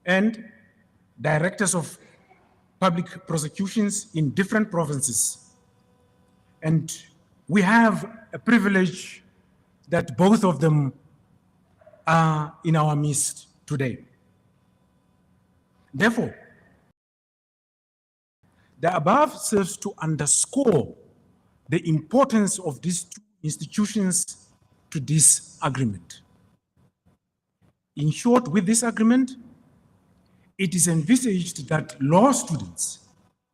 and directors of public prosecutions in different provinces. And we have a privilege that both of them are in our midst today. Therefore, the above serves to underscore the importance of these two institutions to this agreement. In short, with this agreement, it is envisaged that law students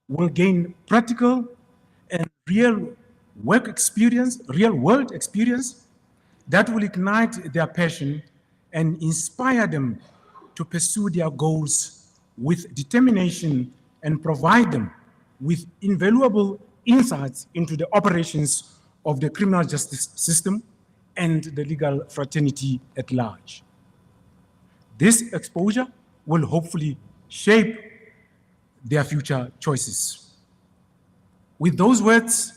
will gain practical and real world experience that will ignite their passion and inspire them to pursue their goals with determination and provide them with invaluable insights into the operations of the criminal justice system and the legal fraternity at large. This exposure will hopefully shape their future choices. With those words,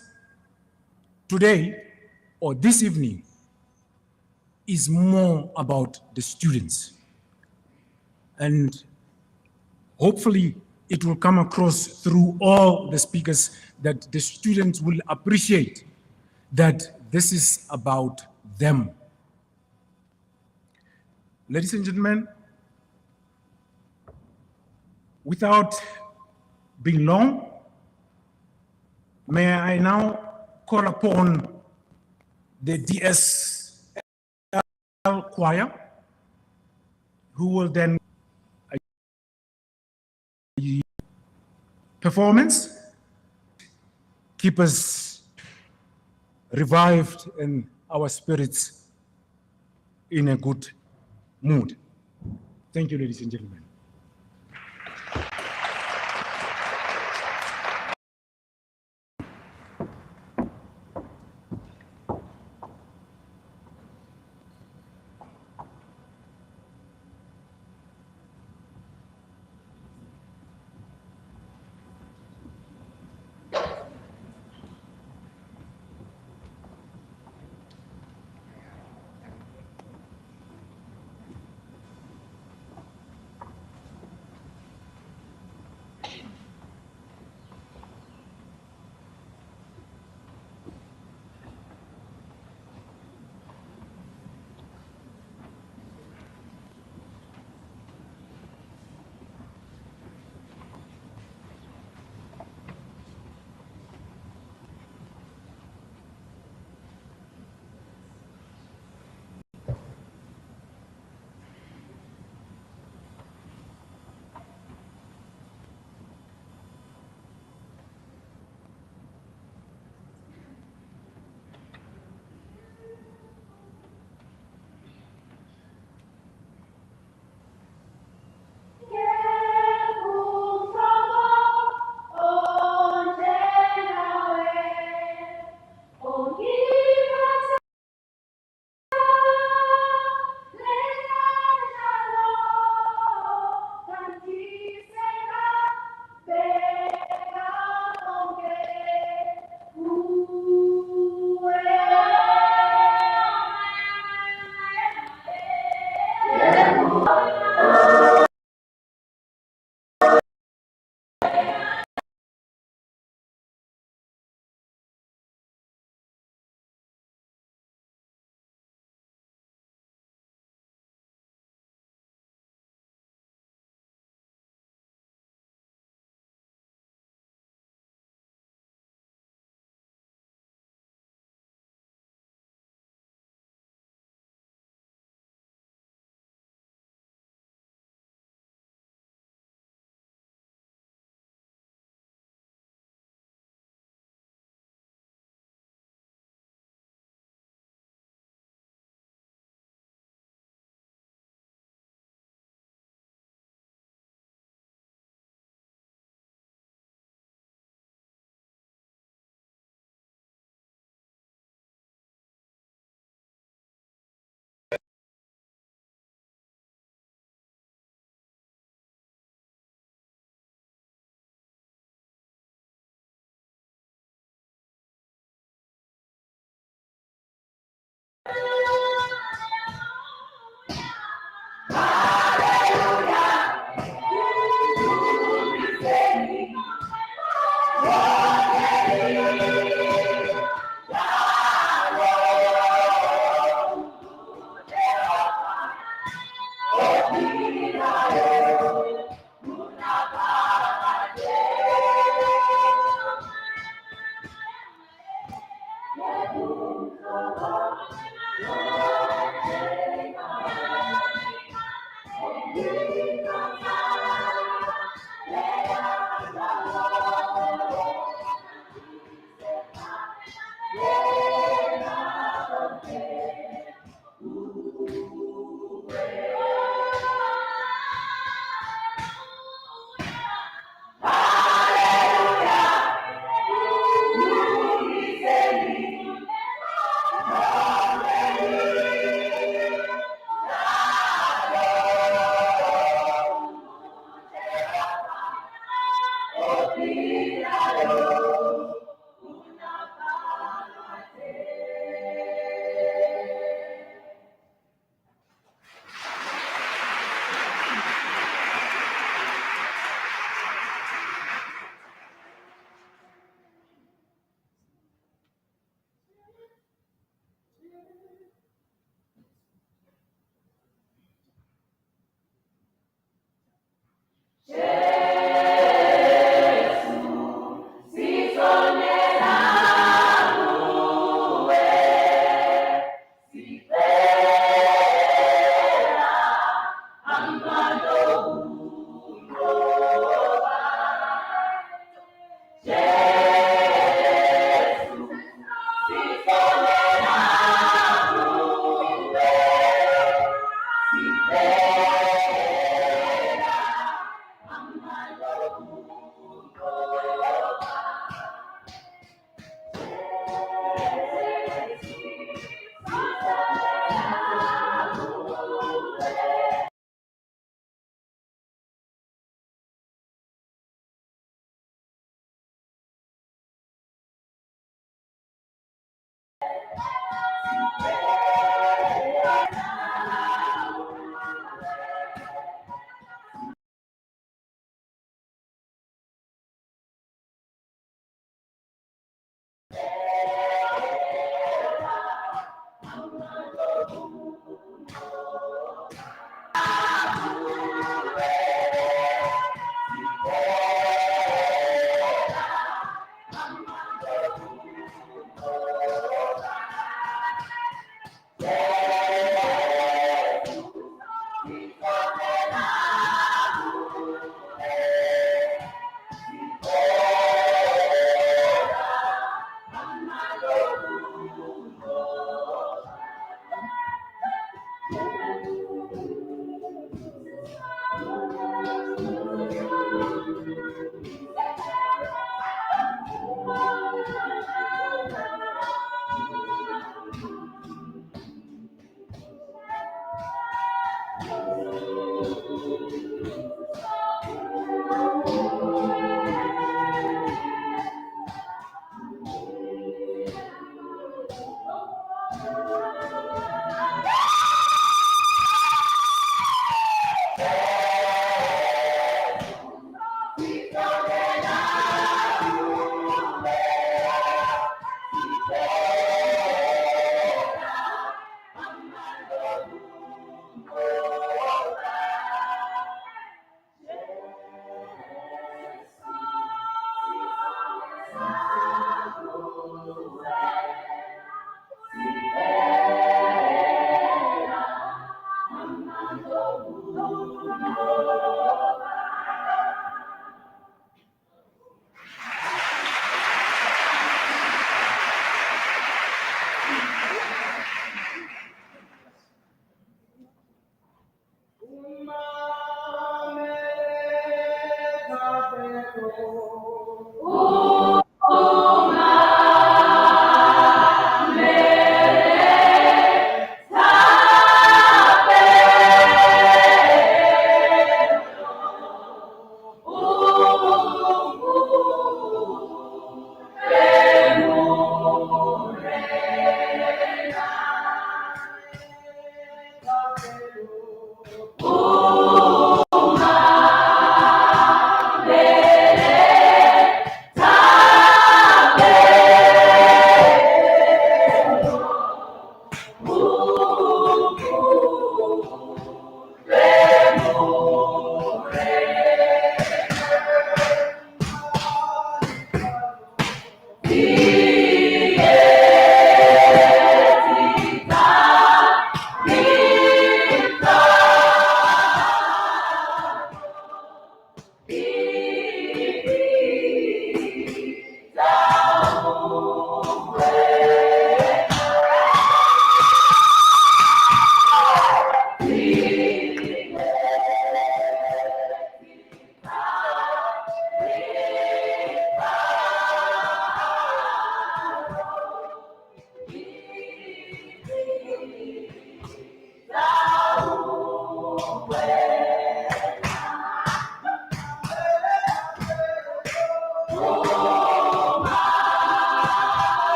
today or this evening is more about the students. And hopefully it will come across through all the speakers that the students will appreciate that this is about them. Ladies and gentlemen, without being long, may I now call upon the DSL choir, who will then performance, keep us revived and our spirits in a good mood. Thank you, ladies and gentlemen.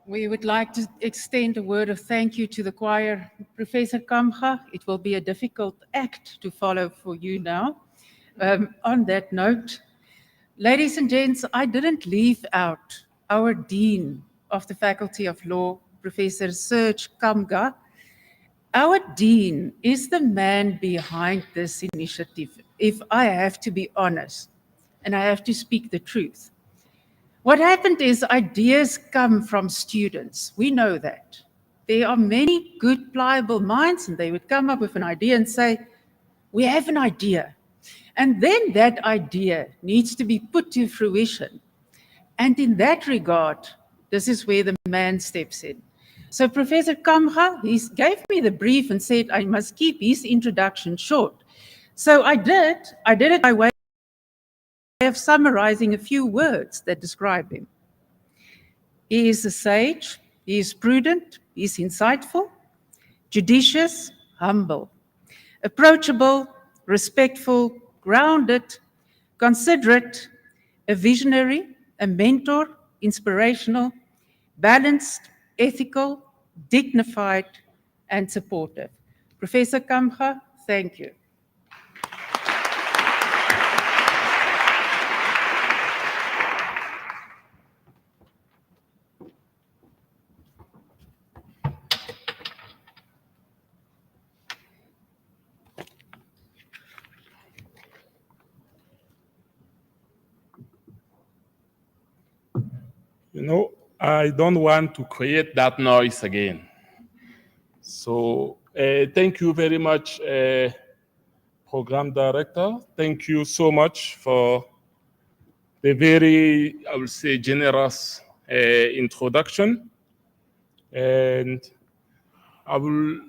We would like to extend a word of thank you to the choir. Professor Kamga, it will be a difficult act to follow for you now. On that note, ladies and gents, I didn't leave out our Dean of the Faculty of Law, Professor Serge Kamga. Our Dean is the man behind this initiative, if I have to be honest, and I have to speak the truth. What happened is ideas come from students. We know that. There are many good, pliable minds, and they would come up with an idea and say, we have an idea. And then that idea needs to be put to fruition. And in that regard, this is where the man steps in. So Professor Kamga, he gave me the brief and said I must keep his introduction short. So I did it by way of summarizing a few words that describe him. He is a sage, he is prudent, he is insightful, judicious, humble, approachable, respectful, grounded, considerate, a visionary, a mentor, inspirational, balanced, ethical, dignified, and supportive. Professor Kamga, thank you. You know, I don't want to create that noise again. So thank you very much, Program Director. Thank you so much for the very, I would say, generous introduction. And I will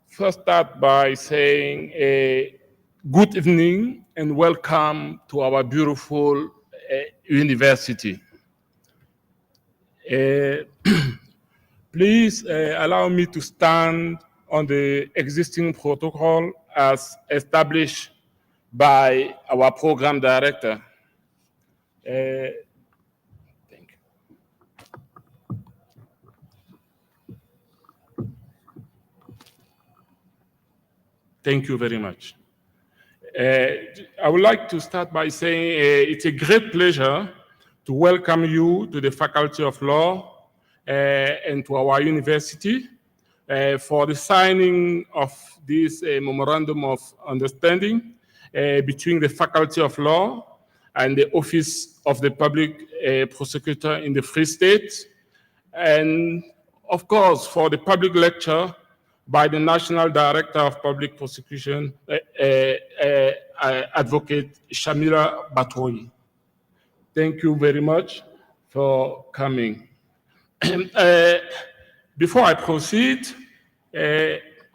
first start by saying good evening and welcome to our beautiful university. Please allow me to stand on the existing protocol as established by our program director. Thank you. Thank you very much. I would like to start by saying it's a great pleasure to welcome you to the Faculty of Law and to our university for the signing of this Memorandum of Understanding between the Faculty of Law and the Office of the Public Prosecutor in the Free State, and of course for the public lecture by the National Director of Public Prosecution, Advocate Shamila Batoyi. Thank you very much for coming. Before I proceed,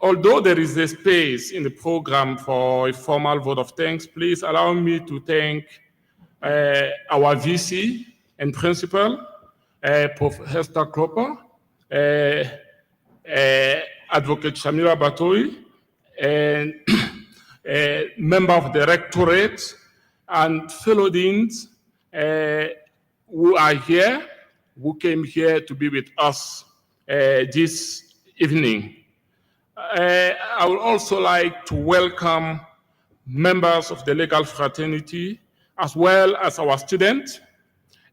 although there is a space in the program for a formal vote of thanks, please allow me to thank our VC and principal, Prof. Hester Klopper, Advocate Shamila Batoyi, and member of the rectorate and fellow deans who are here, who came here to be with us this evening. I would also like to welcome members of the legal fraternity as well as our students.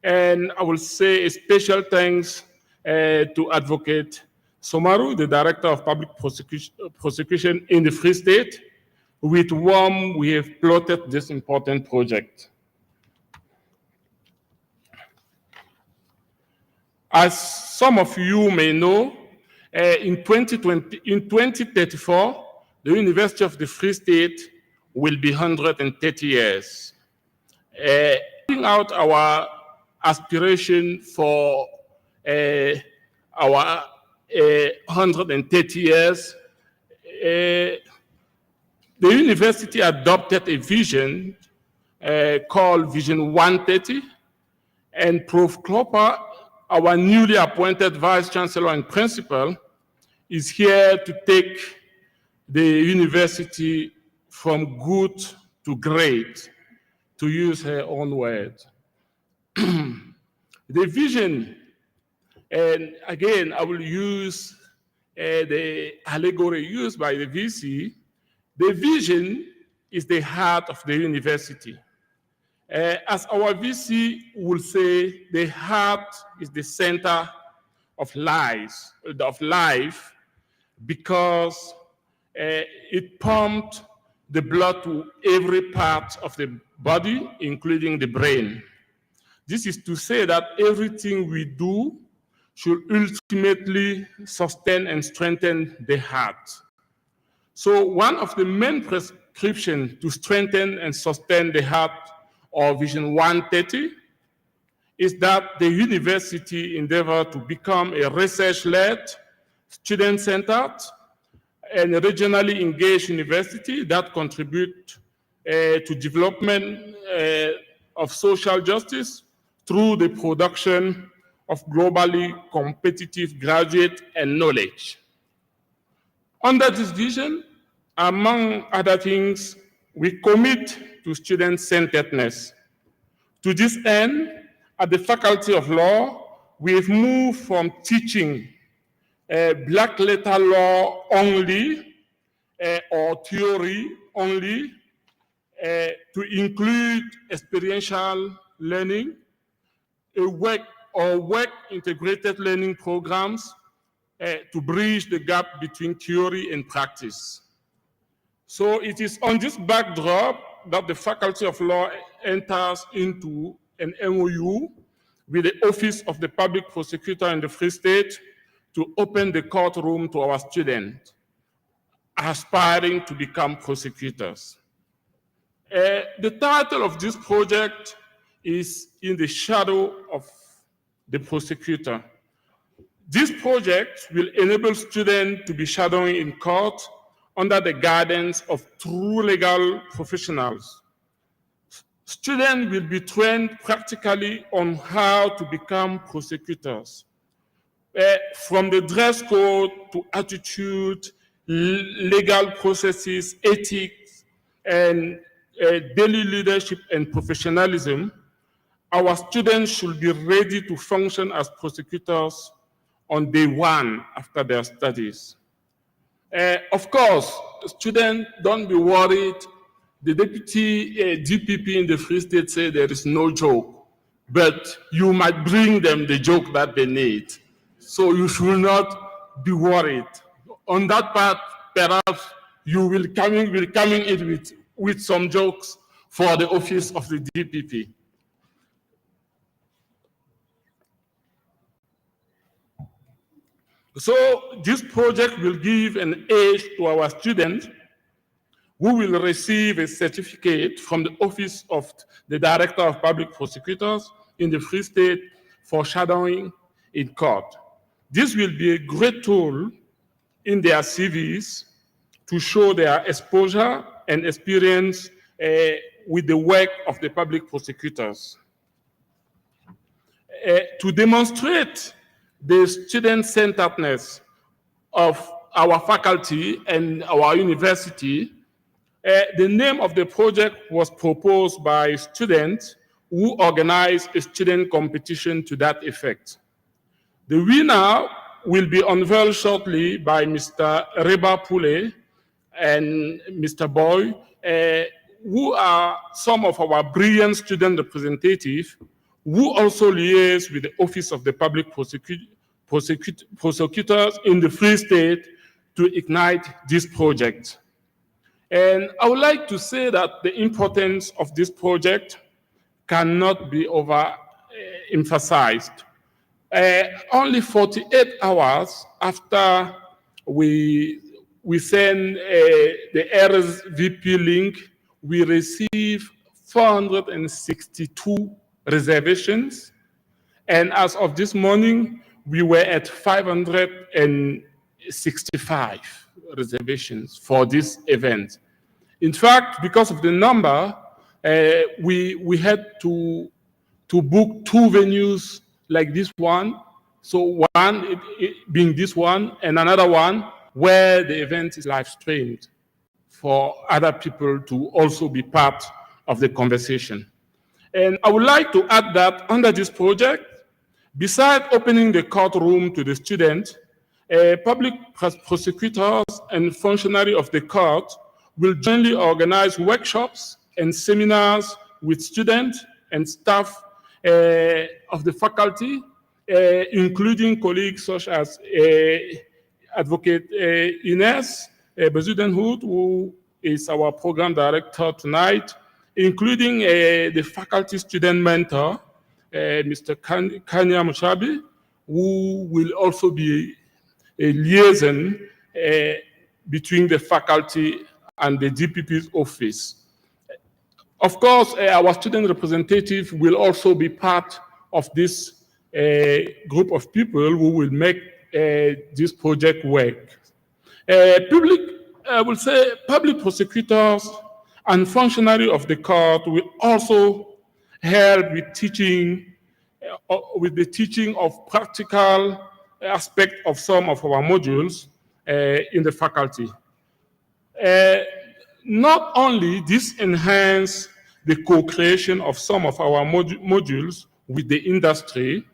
And I will say a special thanks to Advocate Somaru, the Director of Public Prosecution in the Free State, with whom we have plotted this important project. As some of you may know, in 2034, the University of the Free State will be 130 years. Putting out our aspiration for our 130 years, the university adopted a vision called Vision 130, and Prof. Klopper, our newly appointed Vice Chancellor and Principal, is here to take the university from good to great, to use her own words. The vision, and again, I will use the allegory used by the VC. The vision is the heart of the university. As our VC will say, the heart is the center of life, because it pumped the blood to every part of the body, including the brain. This is to say that everything we do should ultimately sustain and strengthen the heart. So one of the main prescriptions to strengthen and sustain the heart of Vision 130 is that the university endeavor to become a research-led, student-centered, and regionally engaged university that contribute to development of social justice through the production of globally competitive graduate and knowledge. Under this vision, among other things, we commit to student-centeredness. To this end, at the Faculty of Law, we have moved from teaching black letter law only or theory only to include experiential learning, work integrated learning programs to bridge the gap between theory and practice. So it is on this backdrop that the Faculty of Law enters into an MOU with the Office of the Public Prosecutor in the Free State to open the courtroom to our students aspiring to become prosecutors. The title of this project is In the Shadow of the Prosecutor. This project will enable students to be shadowing in court under the guidance of true legal professionals. Students will be trained practically on how to become prosecutors, from the dress code to attitude, legal processes, ethics, and daily leadership and professionalism. Our students should be ready to function as prosecutors on day one after their studies. Of course, students, don't be worried. The deputy DPP in the Free State said there is no joke. but you might bring them the joke that they need. So you should not be worried. On that part, perhaps you will coming in with some jokes for the office of the DPP. So this project will give an aid to our students who will receive a certificate from the Office of the Director of Public Prosecutors in the Free State for shadowing in court. This will be a great tool in their CVs to show their exposure and experience with the work of the public prosecutors. To demonstrate the student-centeredness of our faculty and our university, the name of the project was proposed by students who organized a student competition to that effect. The winner will be unveiled shortly by Mr. Reba Pule and Mr. Boy, who are some of our brilliant student representatives who also liaise with the Office of the Public Prosecutors in the Free State to ignite this project. And I would like to say that the importance of this project cannot be overemphasized. Only 48 hours after we send the RSVP link, we received 462 reservations. And as of this morning, we were at 565 reservations for this event. In fact, because of the number, we had to book 2 venues like this one. So one being this one, and another one where the event is live streamed for other people to also be part of the conversation. And I would like to add that under this project, besides opening the courtroom to the students, public prosecutors and functionaries of the court will jointly organize workshops and seminars with students and staff of the faculty, including colleagues such as Advocate Ines Bezudenhout, who is our program director tonight, including the faculty student mentor, Mr. Kanya Mushabi, who will also be a liaison between the faculty and the DPP's office. Of course, our student representative will also be part of this group of people who will make this project work. I will say public prosecutors and functionaries of the court will also help with teaching, with the teaching of practical aspect of some of our modules in the faculty. Not only this enhance the co-creation of some of our modules with the industry,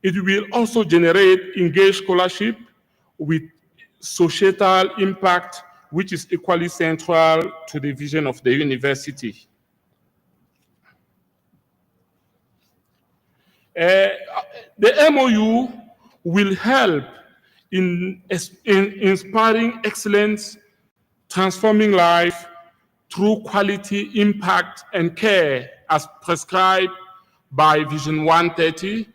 it will also generate engaged scholarship with societal impact, which is equally central to the vision of the university. The MOU will help in inspiring excellence, transforming life through quality, impact, and care as prescribed by Vision 130,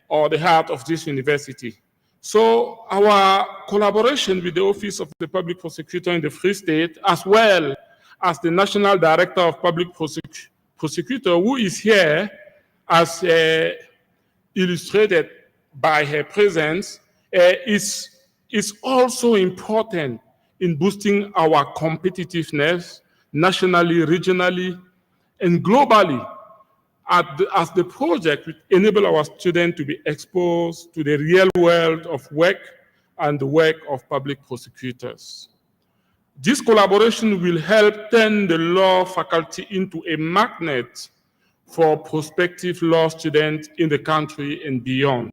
or the heart of this university. So our collaboration with the Office of the Public Prosecutor in the Free State, as well as the National Director of Public Prosecutor, who is here as illustrated by her presence, is also important in boosting our competitiveness nationally, regionally, and globally, as the project will enable our students to be exposed to the real world of work and the work of public prosecutors. This collaboration will help turn the law faculty into a magnet for prospective law students in the country and beyond.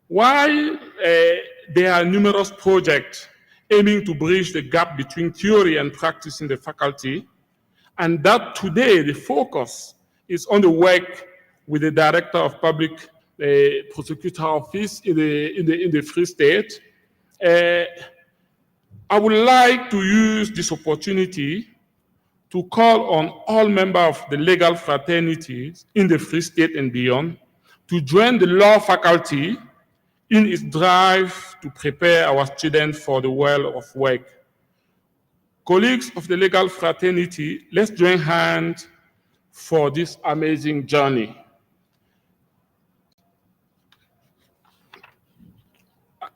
While there are numerous projects aiming to bridge the gap between theory and practice in the faculty, and that today the focus is on the work with the Director of Public Prosecutor Office in the Free State. I would like to use this opportunity to call on all members of the legal fraternities in the Free State and beyond to join the law faculty in its drive to prepare our students for the world of work. Colleagues of the legal fraternity, let's join hands for this amazing journey.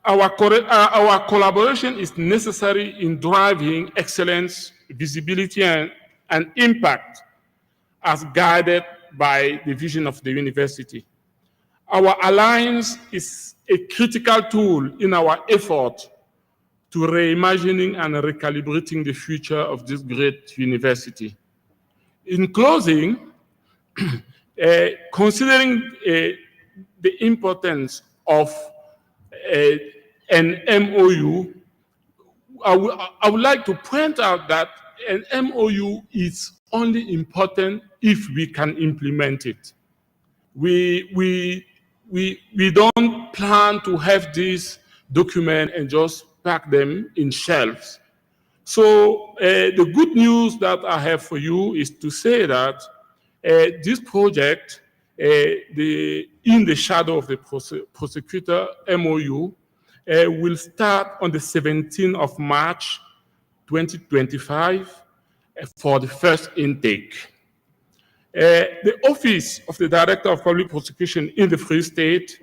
Our collaboration is necessary in driving excellence, visibility, and impact as guided by the vision of the university. Our alliance is a critical tool in our effort to reimagining and recalibrating the future of this great university. In closing, considering the importance of an MOU, I would like to point out that an MOU is only important if we can implement it. We don't plan to have this document and just pack them in shelves. So the good news that I have for you is to say that this project, in the shadow of the prosecutor MOU, will start on the 17th of March, 2025 for the first intake. The Office of the Director of Public Prosecution in the Free State,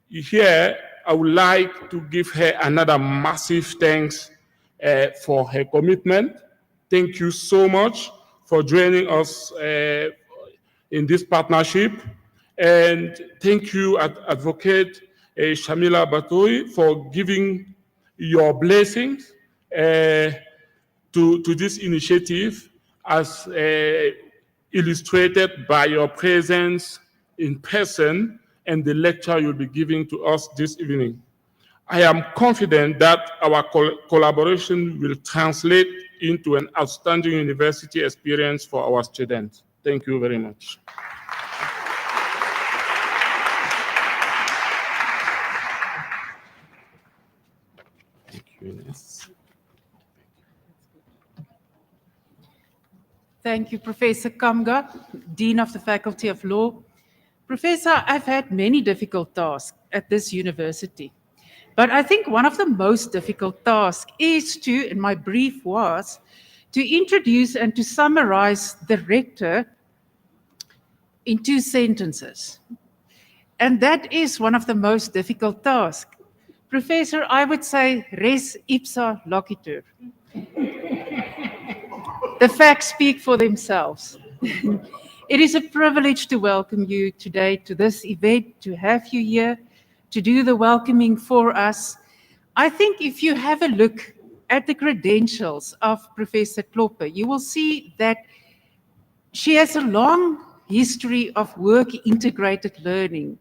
here I would like to give her another massive thanks for her commitment. Thank you so much for joining us in this partnership. And thank you, Advocate Shamila Batoyi, for giving your blessings to this initiative, as illustrated by your presence in person and the lecture you'll be giving to us this evening. I am confident that our collaboration will translate into an outstanding university experience for our students. Thank you very much. Thank you, Ines. Thank you, Professor Kamga, Dean of the Faculty of Law. Professor, I've had many difficult tasks at this university, but I think one of the most difficult tasks is to, and my brief was, to introduce and to summarize the rector in 2 sentences. And that is one of the most difficult tasks. Professor, I would say res ipsa loquitur. The facts speak for themselves. It is a privilege to welcome you today to this event, to have you here, to do the welcoming for us. I think if you have a look at the credentials of Professor Klopper, you will see that she has a long history of work-integrated learning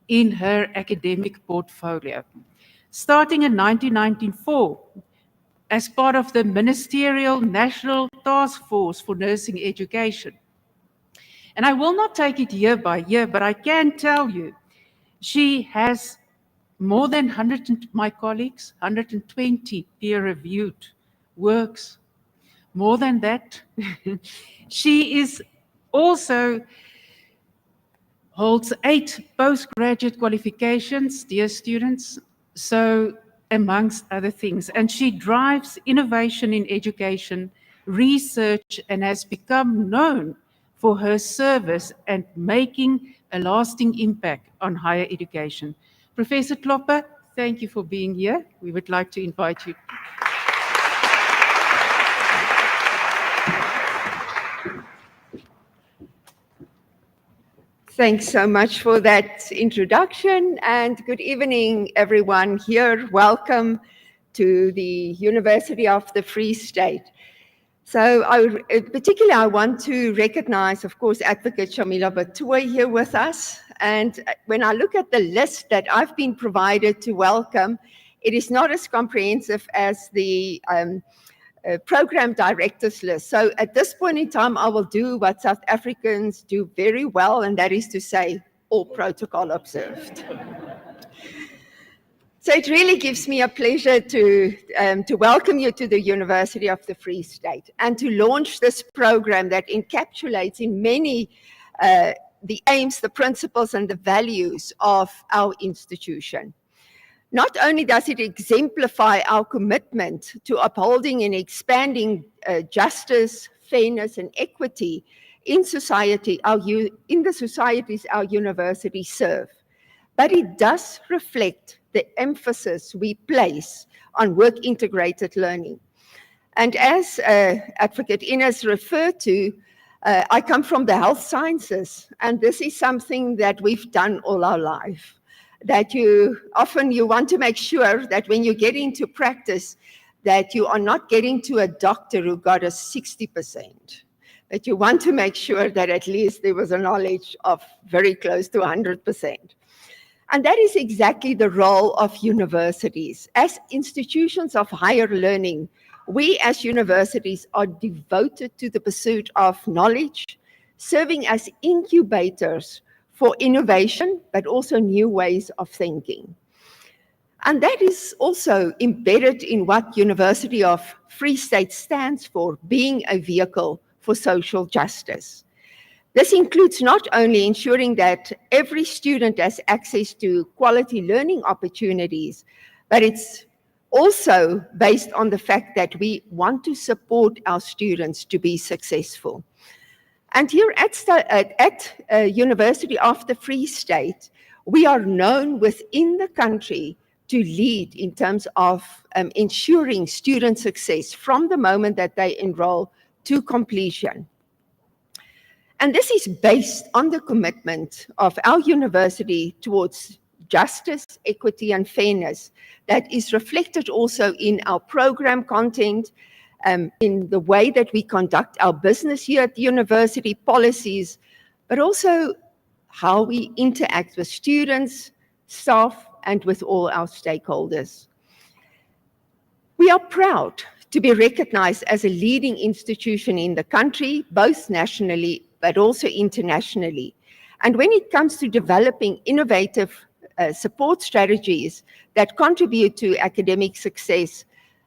in her academic portfolio. Starting in 1994, as part of the Ministerial National Task Force for Nursing Education. And I will not take it year by year, but I can tell you, she has more than 120 peer-reviewed works. More than that, she is also holds 8 postgraduate qualifications, dear students, so amongst other things. And she drives innovation in education, research, and has become known for her service and making a lasting impact on higher education. Professor Klopper, thank you for being here. We would like to invite you. Thanks so much for that introduction, and good evening, everyone here. Welcome to the University of the Free State. So particularly I want to recognize, of course, Advocate Shamila Batoyi here with us. And when I look at the list that I've been provided to welcome, it is not as comprehensive as the program directors list. So at this point in time, I will do what South Africans do very well, and that is to say, all protocol observed. So it really gives me a pleasure to welcome you to the University of the Free State and to launch this program that encapsulates in many the aims, the principles, and the values of our institution. Not only does it exemplify our commitment to upholding and expanding justice, fairness, and equity in society, in the societies our universities serve, but it does reflect the emphasis we place on work-integrated learning. And as Advocate Ines referred to, I come from the health sciences, and this is something that we've done all our life. That you want to make sure that when you get into practice, that you are not getting to a doctor who got a 60%, that you want to make sure that at least there was a knowledge of very close to 100%. And that is exactly the role of universities. As institutions of higher learning, we as universities are devoted to the pursuit of knowledge, serving as incubators for innovation, but also new ways of thinking. And that is also embedded in what University of Free State stands for, being a vehicle for social justice. This includes not only ensuring that every student has access to quality learning opportunities, but it's also based on the fact that we want to support our students to be successful. And here at University of the Free State, we are known within the country to lead in terms of ensuring student success from the moment that they enroll to completion. And this is based on the commitment of our university towards justice, equity, and fairness that is reflected also in our program content, in the way that we conduct our business here at the university, policies, but also how we interact with students, staff, and with all our stakeholders. We are proud to be recognized as a leading institution in the country, both nationally but also internationally. And when it comes to developing innovative support strategies that contribute to academic success,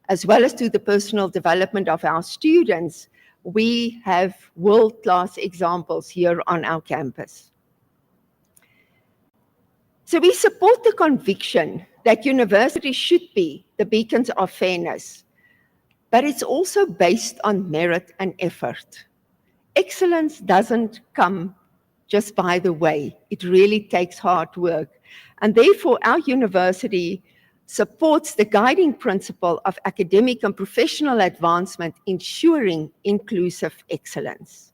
as well as to the personal development of our students, we have world-class examples here on our campus. So we support the conviction that universities should be the beacons of fairness, but it's also based on merit and effort. Excellence doesn't come just by the way. It really takes hard work. And therefore, our university supports the guiding principle of academic and professional advancement, ensuring inclusive excellence.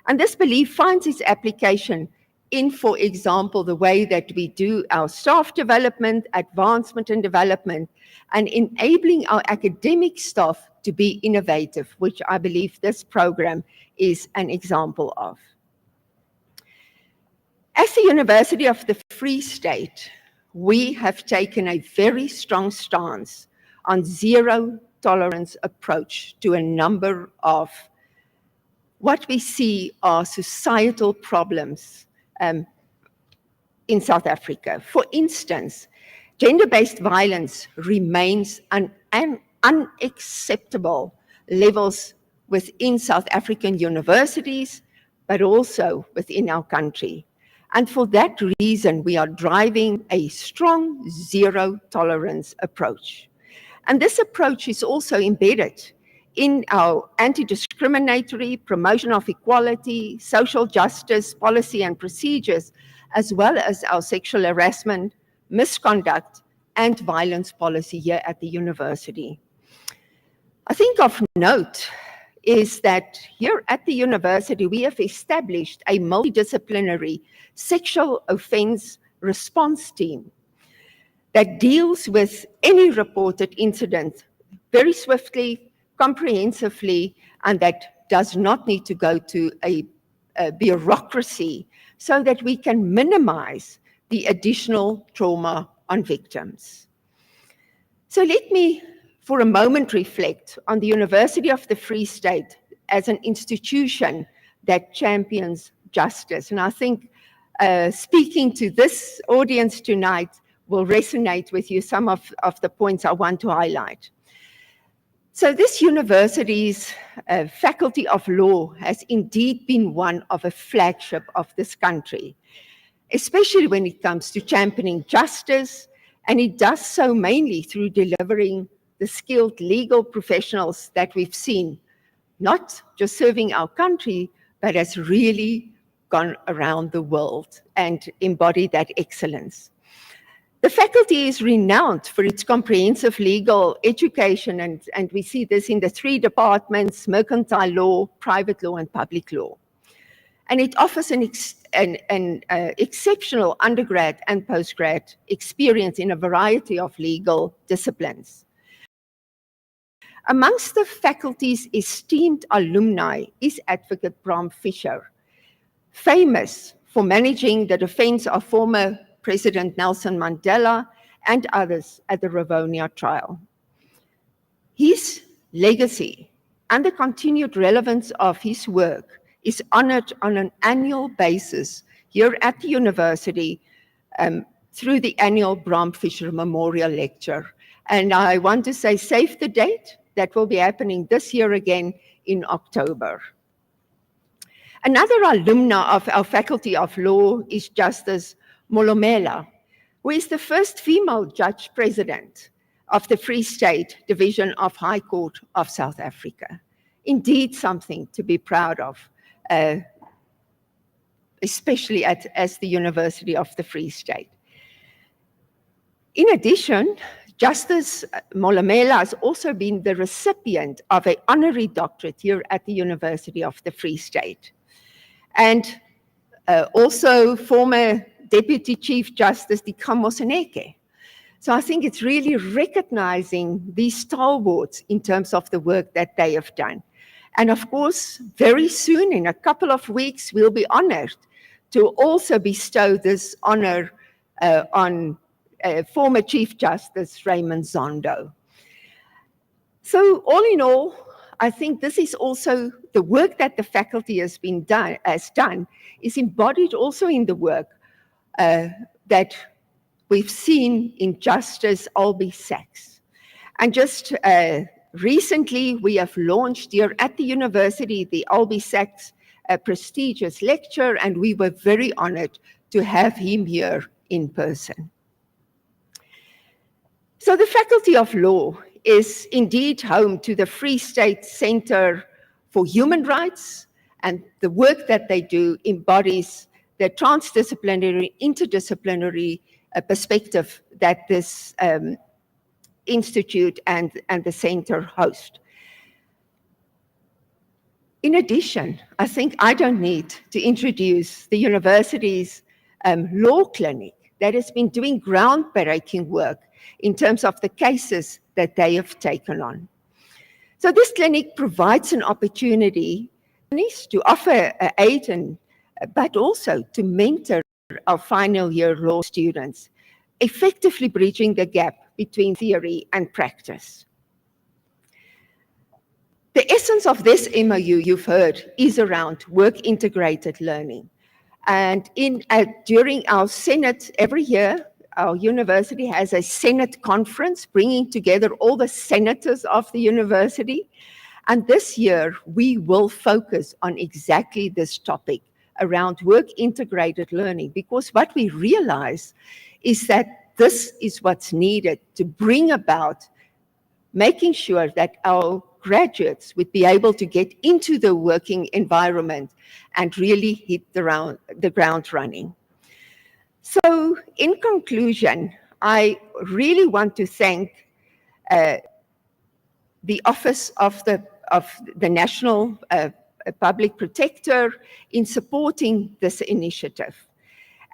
And this belief finds its application in, for example, the way that we do our staff development, advancement and development, and enabling our academic staff to be innovative, which I believe this program is an example of. As the University of the Free State, we have taken a very strong stance on zero tolerance approach to a number of what we see are societal problems in South Africa. For instance, gender-based violence remains an unacceptable levels within South African universities, but also within our country. And for that reason, we are driving a strong zero tolerance approach. And this approach is also embedded in our anti-discriminatory, promotion of equality, social justice, policy and procedures, as well as our sexual harassment, misconduct, and violence policy here at the university. I think of note is that here at the university, we have established a multidisciplinary sexual offense response team that deals with any reported incident very swiftly, comprehensively, and that does not need to go to a bureaucracy so that we can minimize the additional trauma on victims. So let me for a moment reflect on the University of the Free State as an institution that champions justice. And I think speaking to this audience tonight will resonate with you some of the points I want to highlight. So this university's Faculty of Law has indeed been one of a flagship of this country, especially when it comes to championing justice, and it does so mainly through delivering the skilled legal professionals that we've seen, not just serving our country, but has really gone around the world and embodied that excellence. The faculty is renowned for its comprehensive legal education, and we see this in the 3 departments: mercantile law, private law, and public law. And it offers an exceptional undergrad and postgrad experience in a variety of legal disciplines. Amongst the faculty's esteemed alumni is Advocate Bram Fischer, famous for managing the defense of former President Nelson Mandela and others at the Rivonia trial. His legacy and the continued relevance of his work is honored on an annual basis here at the university through the annual Bram Fischer Memorial Lecture. And I want to say, save the date, that will be happening this year again in October. Another alumna of our Faculty of Law is Justice Molomela, who is the first female judge president of the Free State Division of High Court of South Africa. Indeed, something to be proud of, especially as the University of the Free State. In addition, Justice Molomela has also been the recipient of an honorary doctorate here at the University of the Free State. And also former Deputy Chief Justice Dikgang Moseneke. So I think it's really recognizing these stalwarts in terms of the work that they have done. And of course, very soon, in a couple of weeks, we'll be honored to also bestow this honor on former Chief Justice Raymond Zondo. So all in all, I think this is also the work that the faculty has done is embodied also in the work that we've seen in Justice Albie Sachs. And just recently, we have launched here at the university the Albie Sachs prestigious lecture, and we were very honored to have him here in person. So the Faculty of Law is indeed home to the Free State Center for Human Rights, and the work that they do embodies the transdisciplinary, interdisciplinary perspective that this institute and the center host. In addition, I think I don't need to introduce the university's law clinic that has been doing groundbreaking work in terms of the cases that they have taken on. So this clinic provides an opportunity to offer aid but also to mentor our final year law students, effectively bridging the gap between theory and practice. The essence of this MOU, you've heard, is around work-integrated learning. And during our Senate every year, our university has a Senate conference bringing together all the senators of the university. And this year, we will focus on exactly this topic around work-integrated learning, because what we realize is that this is what's needed to bring about making sure that our graduates would be able to get into the working environment and really hit the ground running. So in conclusion, I really want to thank the Office of the National Public Protector in supporting this initiative.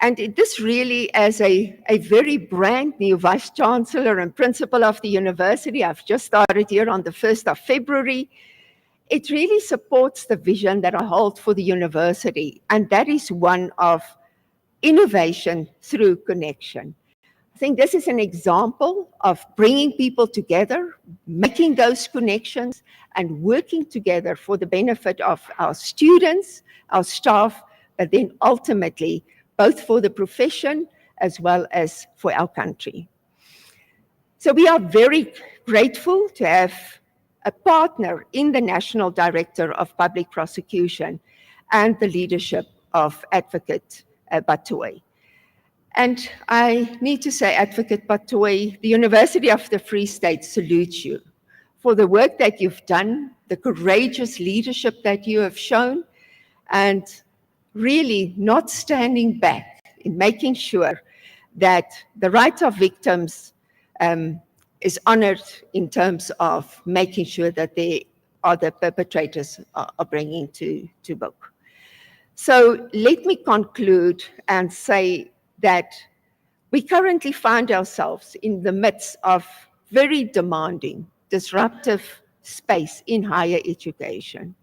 And this really, as a very brand new Vice Chancellor and Principal of the university, I've just started here on the 1st of February, it really supports the vision that I hold for the university, and that is one of innovation through connection. I think this is an example of bringing people together, making those connections, and working together for the benefit of our students, our staff, but then ultimately both for the profession as well as for our country. So we are very grateful to have a partner in the National Director of Public Prosecution and the leadership of Advocate Batoy. And I need to say, Advocate Batoy, the University of the Free State salutes you for the work that you've done, the courageous leadership that you have shown, and really not standing back in making sure that the rights of victims is honored in terms of making sure that the perpetrators are bringing to book. So let me conclude and say that we currently find ourselves in the midst of very demanding, disruptive space in higher education.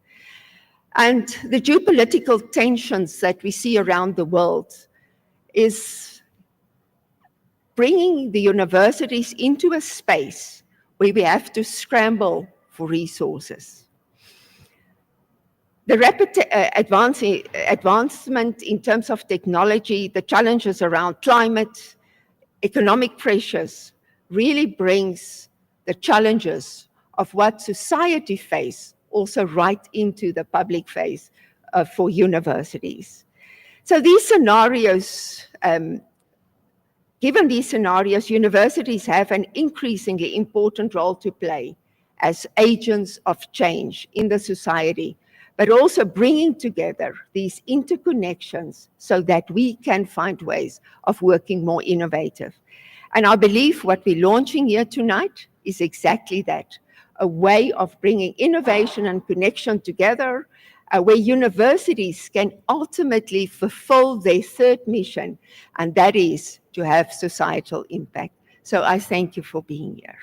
And the geopolitical tensions that we see around the world is bringing the universities into a space where we have to scramble for resources. The rapid advancement in terms of technology, the challenges around climate, economic pressures, really brings the challenges of what society face also right into the public face for universities. So these scenarios, given these scenarios, universities have an increasingly important role to play as agents of change in the society, but also bringing together these interconnections so that we can find ways of working more innovative. And I believe what we're launching here tonight is exactly that, a way of bringing innovation and connection together, where universities can ultimately fulfill their third mission, and that is to have societal impact. So I thank you for being here.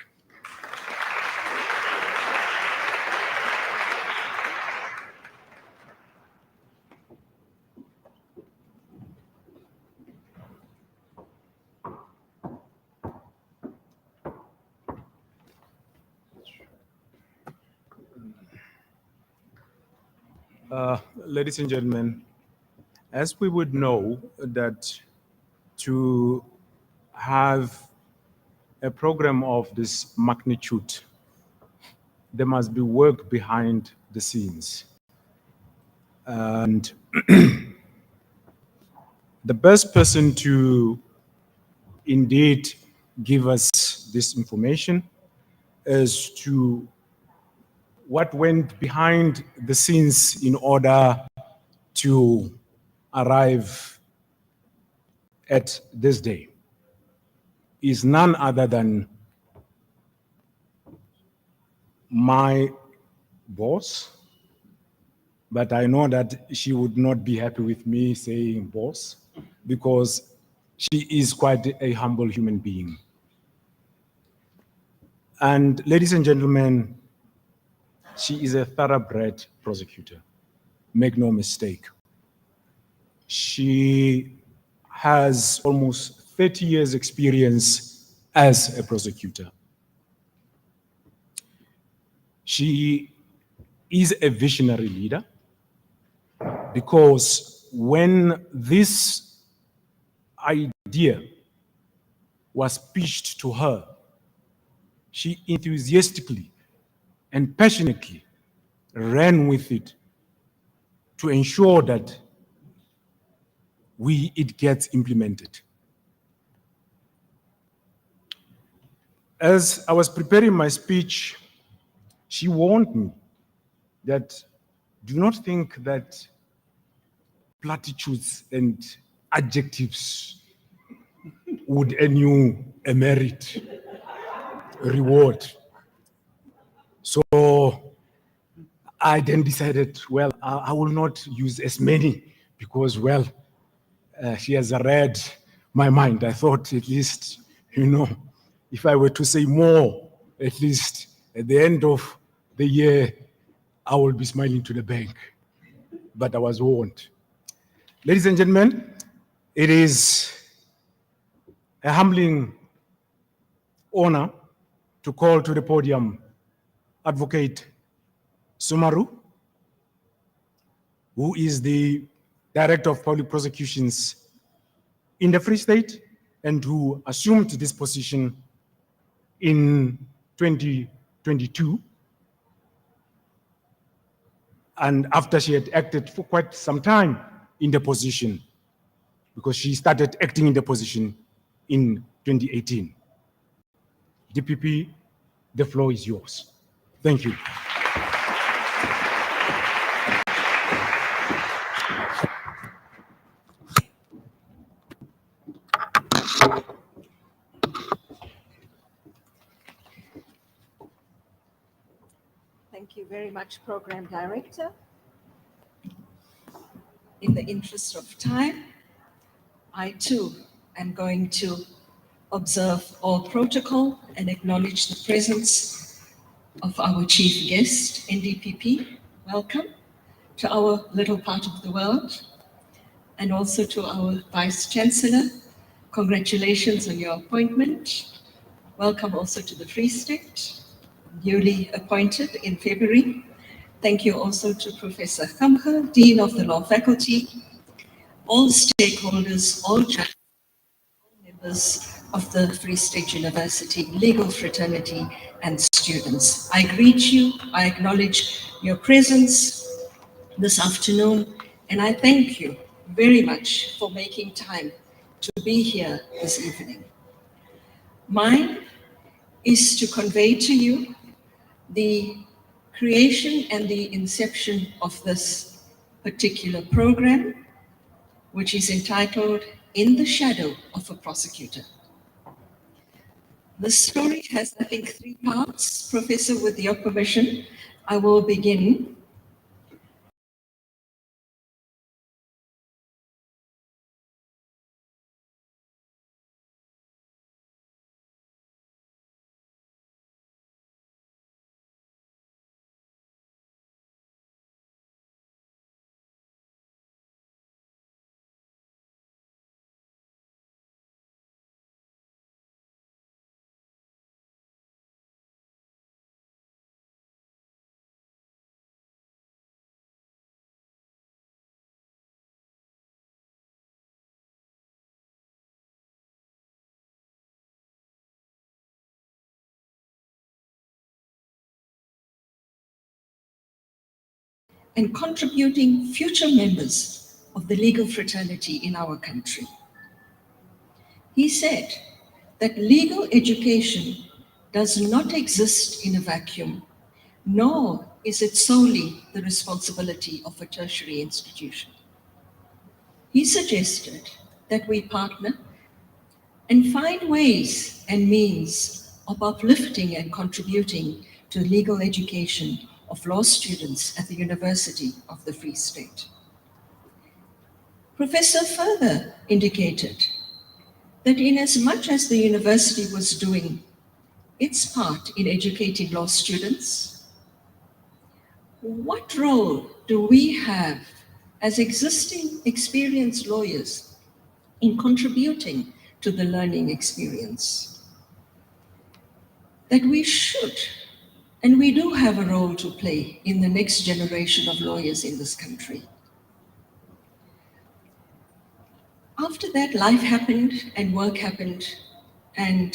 Ladies and gentlemen, as we would know that to have a program of this magnitude, there must be work behind the scenes. And the best person to indeed give us this information as to what went behind the scenes in order to arrive at this day is none other than my boss, but I know that she would not be happy with me saying boss because she is quite a humble human being. And ladies and gentlemen, she is a thoroughbred prosecutor. Make no mistake. She has almost 30 years experience as a prosecutor. She is a visionary leader because when this idea was pitched to her, she enthusiastically and passionately ran with it to ensure that it gets implemented. As I was preparing my speech, she warned me that do not think that platitudes and adjectives would earn you a merit reward. So I then decided, well, I will not use as many because, well, she has read my mind. I thought at least, if I were to say more, at least at the end of the year, I will be smiling to the bank. But I was warned. Ladies and gentlemen, it is a humbling honor to call to the podium Advocate Sumaru, who is the Director of Public Prosecutions in the Free State and who assumed this position in 2022. And after she had acted for quite some time in the position, because she started acting in the position in 2018. DPP, the floor is yours. Thank you. Thank you very much, Program Director. In the interest of time, I too am going to observe all protocol and acknowledge the presence of our chief guest, NDPP. Welcome to our little part of the world, and also to our Vice Chancellor. Congratulations on your appointment. Welcome also to the Free State, newly appointed in February. Thank you also to Professor Kamha, Dean of the Law Faculty, all stakeholders, all judges, all members of the Free State University legal fraternity and students. I greet you, I acknowledge your presence this afternoon, and I thank you very much for making time to be here this evening. Mine is to convey to you the creation and the inception of this particular program, which is entitled In the Shadow of a Prosecutor. The story has, I think, 3 parts. Professor, with your permission, I will begin. And contributing future members of the legal fraternity in our country. He said that legal education does not exist in a vacuum, nor is it solely the responsibility of a tertiary institution. He suggested that we partner and find ways and means of uplifting and contributing to legal education of law students at the University of the Free State. Professor further indicated that in as much as the university was doing its part in educating law students, what role do we have as existing experienced lawyers in contributing to the learning experience? That we should, and we do have a role to play in the next generation of lawyers in this country. After that, life happened and work happened, and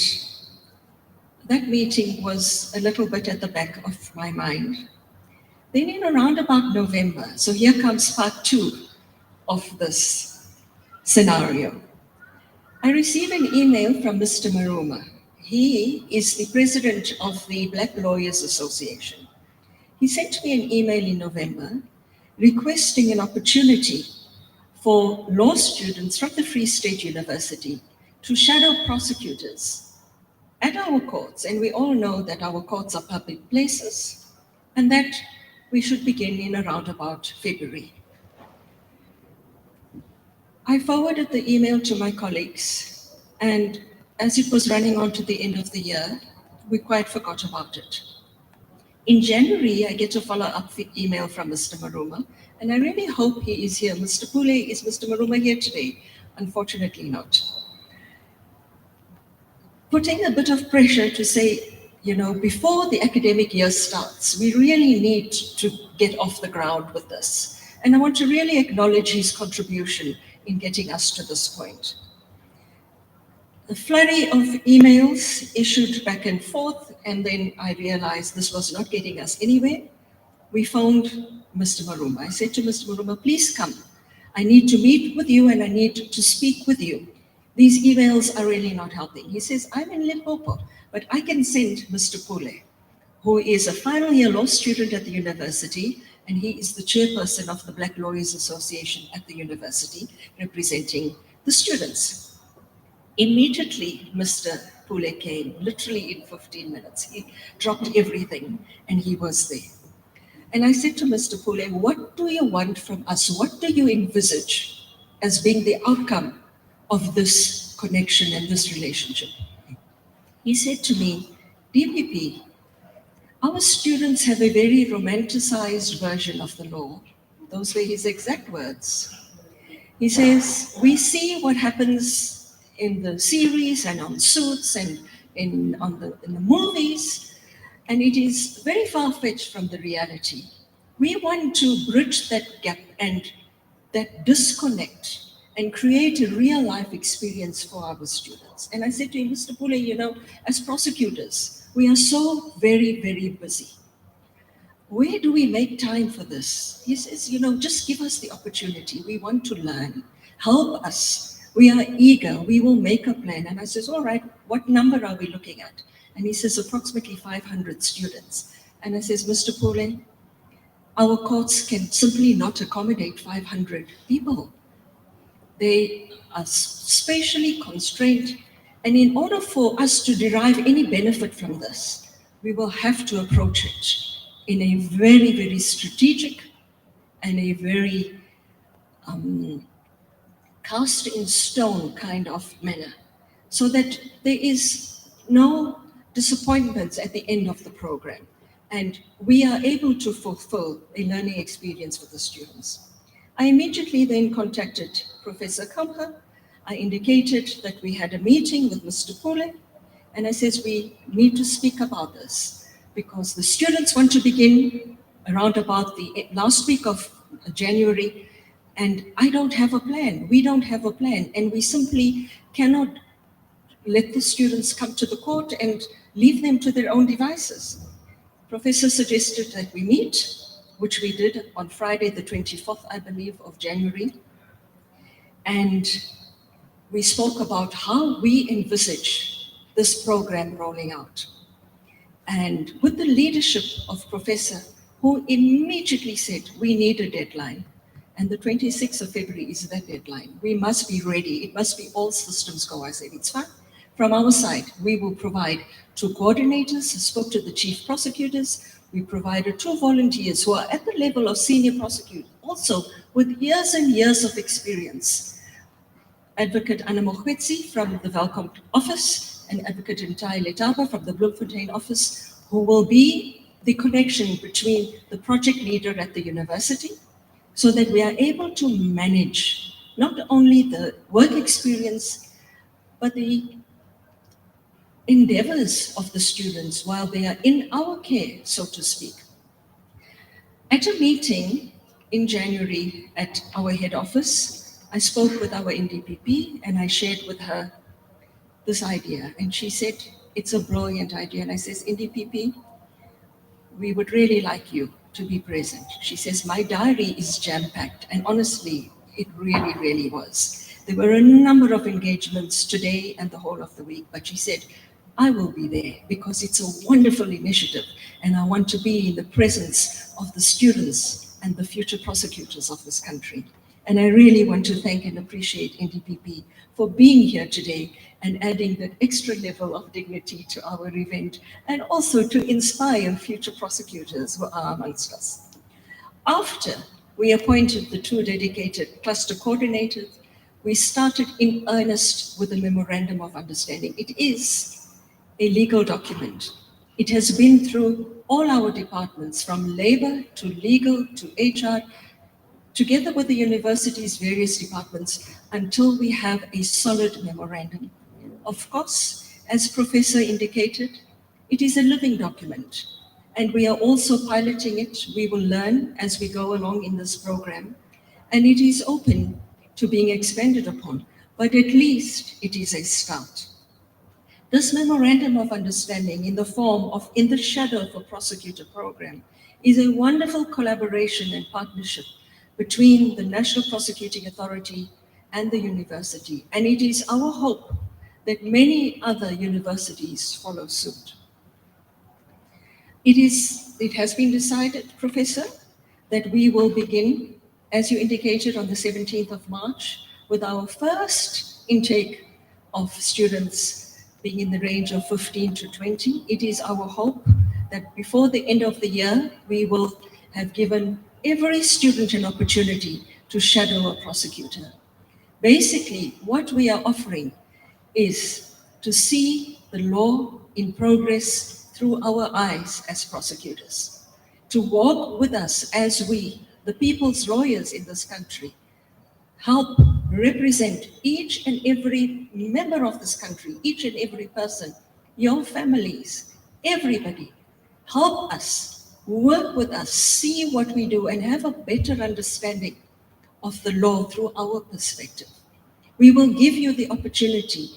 that meeting was a little bit at the back of my mind. Then in around about November, so here comes part 2 of this scenario. I received an email from Mr. Maruma. He is the president of the Black Lawyers Association. He sent me an email in November requesting an opportunity for law students from the Free State University to shadow prosecutors at our courts. And we all know that our courts are public places and that we should begin in around about February. I forwarded the email to my colleagues, and as it was running on to the end of the year, we quite forgot about it. In January, I get a follow-up email from Mr. Maruma, and I really hope he is here. Mr. Pule, is Mr. Maruma here today? Unfortunately not. putting a bit of pressure to say, you know, before the academic year starts, we really need to get off the ground with this. And I want to really acknowledge his contribution in getting us to this point. The flurry of emails issued back and forth, and then I realized this was not getting us anywhere. We phoned Mr. Maruma. I said to Mr. Maruma, please come. I need to meet with you and I need to speak with you. These emails are really not helping. He says, I'm in Limpopo, but I can send Mr. Pule, who is a final year law student at the university, and he is the chairperson of the Black Lawyers Association at the university, representing the students. Immediately, Mr. Pule came, literally in 15 minutes. He dropped everything and he was there. And I said to Mr. Pule, what do you want from us? What do you envisage as being the outcome of this connection and this relationship? He said to me, DPP, our students have a very romanticized version of the law. Those were his exact words. He says, we see what happens in the series and on Suits and in the movies, and it is very far-fetched from the reality. We want to bridge that gap and that disconnect and create a real-life experience for our students. And I said to him, Mr. Pule, you know, as prosecutors, we are so very, very busy. Where do we make time for this? He says, you know, just give us the opportunity. We want to learn. Help us. We are eager. We will make a plan. And I says, all right, what number are we looking at? And he says, approximately 500 students. And I says, Mr. Pule, our courts can simply not accommodate 500 people. They are spatially constrained. And in order for us to derive any benefit from this, we will have to approach it in a very, very strategic and a very cast in stone kind of manner, so that there is no disappointments at the end of the program. And we are able to fulfill a learning experience for the students. I immediately then contacted Professor Kamha. I indicated that we had a meeting with Mr. Pule, and I says, we need to speak about this because the students want to begin around about the last week of January, and I don't have a plan. We don't have a plan, and we simply cannot let the students come to the court and leave them to their own devices. Professor suggested that we meet, which we did on Friday, the 24th, I believe, of January. And we spoke about how we envisage this program rolling out. And with the leadership of Professor, who immediately said, we need a deadline. And the 26th of February is that deadline. We must be ready. It must be all systems go. I said, it's fine. From our side, we will provide 2 coordinators. I spoke to the chief prosecutors. We provided 2 volunteers who are at the level of senior prosecutor, also with years and years of experience. Advocate Anna Mokwetsi from the Welkom office and Advocate Ntai Letaba from the Bloemfontein office, who will be the connection between the project leader at the university, so that we are able to manage not only the work experience, but the endeavors of the students while they are in our care, so to speak. At a meeting in January at our head office, I spoke with our NDPP and I shared with her this idea. And she said, it's a brilliant idea. And I says, NDPP, we would really like you to be present. She says, my diary is jam-packed. And honestly, it really, really was. There were a number of engagements today and the whole of the week, but she said, I will be there because it's a wonderful initiative and I want to be in the presence of the students and the future prosecutors of this country. And I really want to thank and appreciate NDPP for being here today and adding that extra level of dignity to our event, and also to inspire future prosecutors who are amongst us. After we appointed the 2 dedicated cluster coordinators, we started in earnest with a memorandum of understanding. It is a legal document. It has been through all our departments, from labor to legal to HR, together with the university's various departments, until we have a solid memorandum. Of course, as Professor indicated, it is a living document, and we are also piloting it. We will learn as we go along in this program, and it is open to being expanded upon, but at least it is a start. This memorandum of understanding in the form of In the Shadow of a Prosecutor program is a wonderful collaboration and partnership between the National Prosecuting Authority and the university. And it is our hope that many other universities follow suit. It has been decided, Professor, that we will begin, as you indicated, on the 17th of March with our first intake of students being in the range of 15 to 20. It is our hope that before the end of the year, we will have given every student an opportunity to shadow a prosecutor. Basically, what we are offering is to see the law in progress through our eyes as prosecutors, to walk with us as we, the people's lawyers in this country, help represent each and every member of this country, each and every person, your families, everybody. Help us, work with us, see what we do, and have a better understanding of the law through our perspective. We will give you the opportunity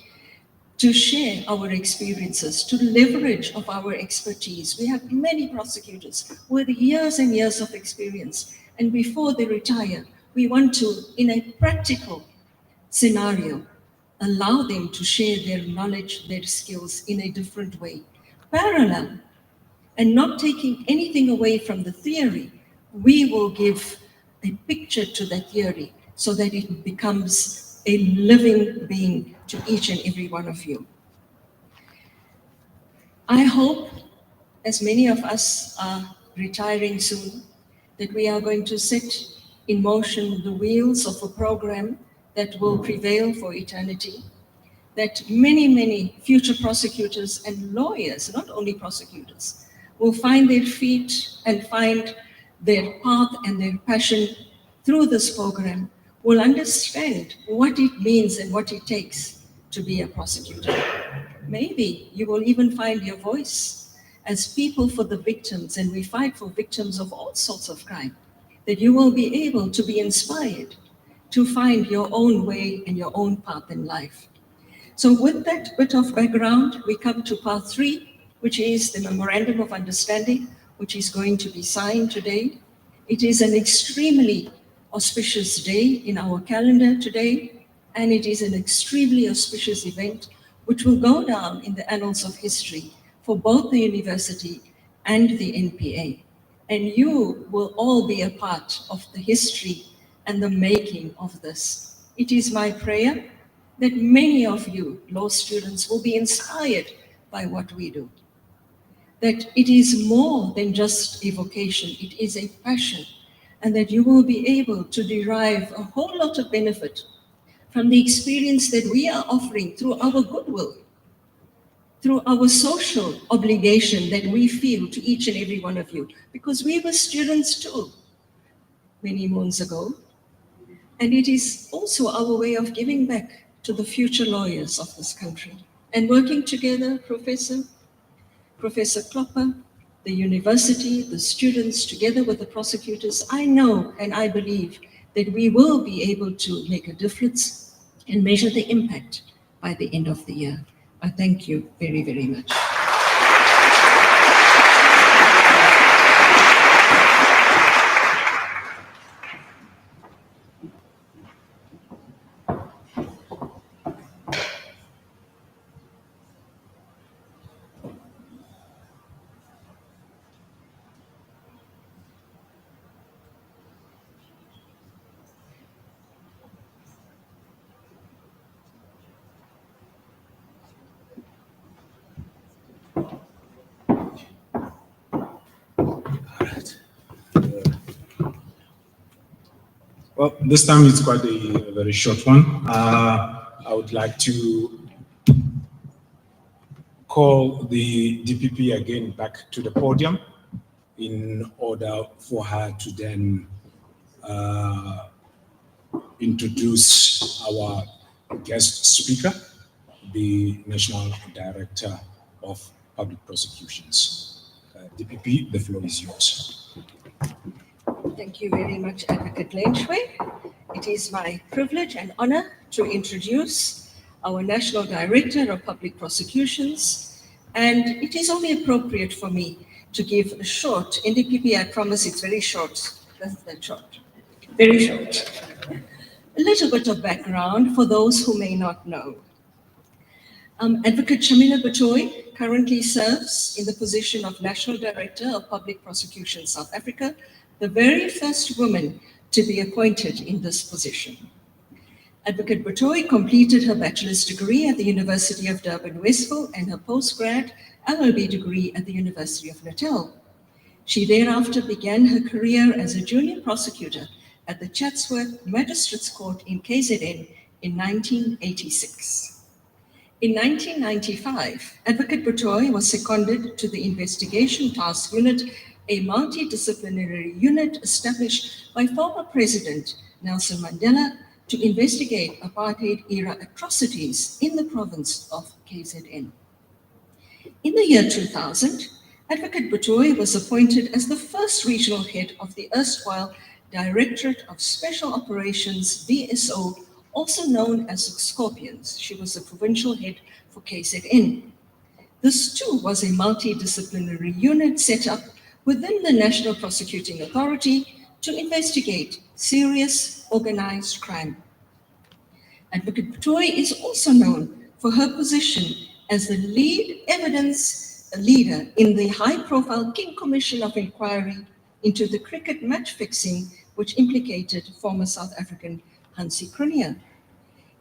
to share our experiences, to leverage of our expertise. We have many prosecutors with years and years of experience, and before they retire, we want to, in a practical scenario, allow them to share their knowledge, their skills in a different way. Parallel, and not taking anything away from the theory, we will give a picture to that theory so that it becomes a living being to each and every one of you. I hope, as many of us are retiring soon, that we are going to set in motion the wheels of a program that will prevail for eternity, that many, many future prosecutors and lawyers, not only prosecutors, will find their feet and find their path and their passion through this program, will understand what it means and what it takes to be a prosecutor. Maybe you will even find your voice as people for the victims, and we fight for victims of all sorts of crime, that you will be able to be inspired to find your own way and your own path in life. So with that bit of background, we come to part 3, which is the Memorandum of Understanding, which is going to be signed today. It is an extremely auspicious day in our calendar today, and it is an extremely auspicious event which will go down in the annals of history for both the university and the NPA. And you will all be a part of the history and the making of this. It is my prayer that many of you, law students, will be inspired by what we do. That it is more than just a vocation, it is a passion, and that you will be able to derive a whole lot of benefit from the experience that we are offering through our goodwill, through our social obligation that we feel to each and every one of you, because we were students too, many moons ago. And it is also our way of giving back to the future lawyers of this country. And working together, Professor Klopper, the university, the students, together with the prosecutors, I know and I believe that we will be able to make a difference and measure the impact by the end of the year. I thank you very, very much. Well, this time it's quite a very short one. I would like to call the DPP again back to the podium in order for her to then introduce our guest speaker, the National Director of Public Prosecutions. DPP, the floor is yours. Thank you very much, Advocate Lenchwe. It is my privilege and honor to introduce our National Director of Public Prosecutions, and it is only appropriate for me to give a short, NDPP, I promise it's very short, that's that short, very short. A little bit of background for those who may not know. Advocate Shamina Batoy currently serves in the position of National Director of Public Prosecutions South Africa, the very first woman to be appointed in this position. Advocate Batoy completed her bachelor's degree at the University of Durban-Westville and her postgrad LLB degree at the University of Natal. She thereafter began her career as a junior prosecutor at the Chatsworth Magistrates Court in KZN in 1986. In 1995, Advocate Batoy was seconded to the Investigation Task Unit, a multidisciplinary unit established by former President Nelson Mandela to investigate apartheid-era atrocities in the province of KZN. In the year 2000, Advocate Batoy was appointed as the first regional head of the erstwhile Directorate of Special Operations, VSO, also known as Scorpions. She was the provincial head for KZN. This too was a multidisciplinary unit set up within the National Prosecuting Authority to investigate serious organized crime. Advocate Batoy is also known for her position as the lead evidence leader in the high-profile King Commission of Inquiry into the cricket match fixing which implicated former South African Hansie Cronje.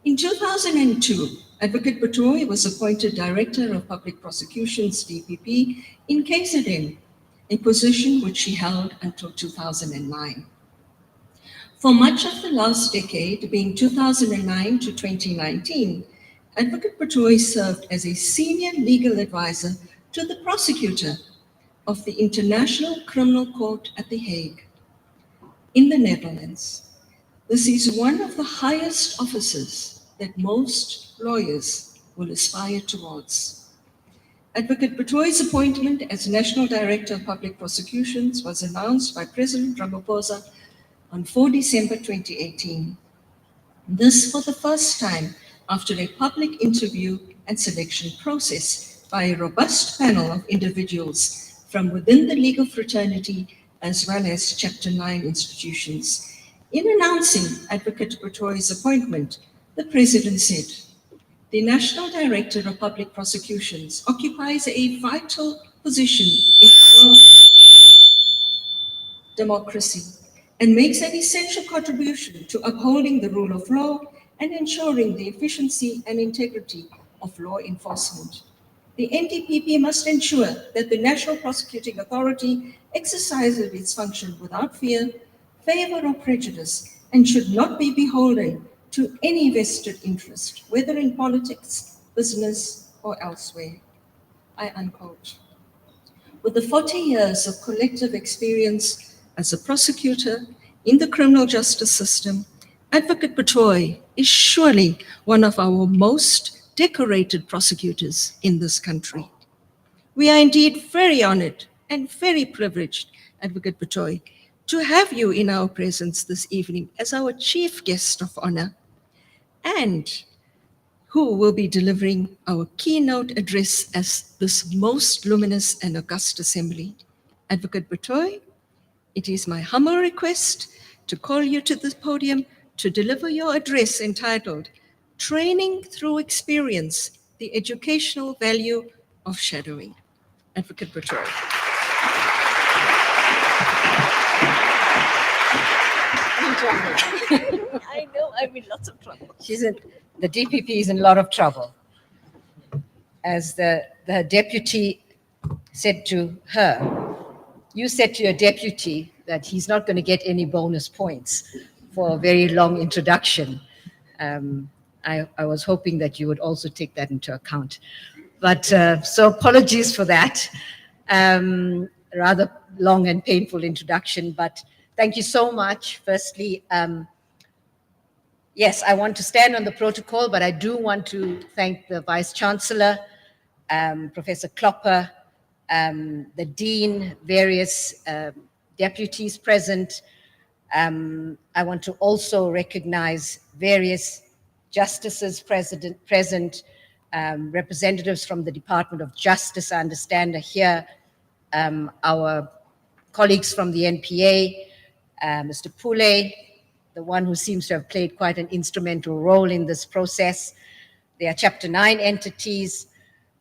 In 2002, Advocate Batoy was appointed Director of Public Prosecutions, DPP, in KZN, a position which she held until 2009. For much of the last decade, being 2009 to 2019, Advocate Batoy served as a senior legal advisor to the prosecutor of the International Criminal Court at The Hague in the Netherlands. This is one of the highest offices that most lawyers will aspire towards. Advocate Batoy's appointment as National Director of Public Prosecutions was announced by President Ramaphosa on 4 December 2018. This for the first time after a public interview and selection process by a robust panel of individuals from within the legal fraternity as well as Chapter 9 institutions. In announcing Advocate Batoy's appointment, the President said, "The National Director of Public Prosecutions occupies a vital position in world democracy and makes an essential contribution to upholding the rule of law and ensuring the efficiency and integrity of law enforcement. The NDPP must ensure that the National Prosecuting Authority exercises its function without fear, favor, or prejudice, and should not be beholden to any vested interest, whether in politics, business, or elsewhere." I unquote. With the 40 years of collective experience as a prosecutor in the criminal justice system, Advocate Batoy is surely one of our most decorated prosecutors in this country. We are indeed very honored and very privileged, Advocate Batoy, to have you in our presence this evening as our chief guest of honor, and who will be delivering our keynote address as this most luminous and august assembly. Advocate Batoy, it is my humble request to call you to this podium to deliver your address entitled Training Through Experience, the Educational Value of Shadowing. Advocate Batoy. I know I'm in lots of trouble. The DPP is in a lot of trouble. As the deputy said to her, you said to your deputy that he's not going to get any bonus points for a very long introduction. I was hoping that you would also take that into account. But so apologies for that. Rather long and painful introduction, but thank you so much. Firstly, Yes, I want to stand on the protocol, but I do want to thank the Vice Chancellor, Professor Klopper, the Dean, various deputies present. I want to also recognize various justices present, representatives from the Department of Justice, I understand, are here, our colleagues from the NPA, Mr. Pule, the one who seems to have played quite an instrumental role in this process. There are Chapter 9 entities,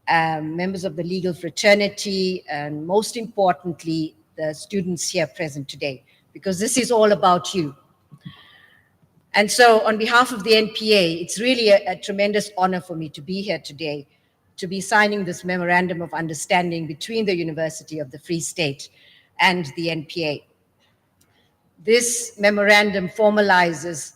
members of the legal fraternity, and most importantly, the students here present today, because this is all about you. And so on behalf of the NPA, it's really a tremendous honor for me to be here today, to be signing this memorandum of understanding between the University of the Free State and the NPA. This memorandum formalizes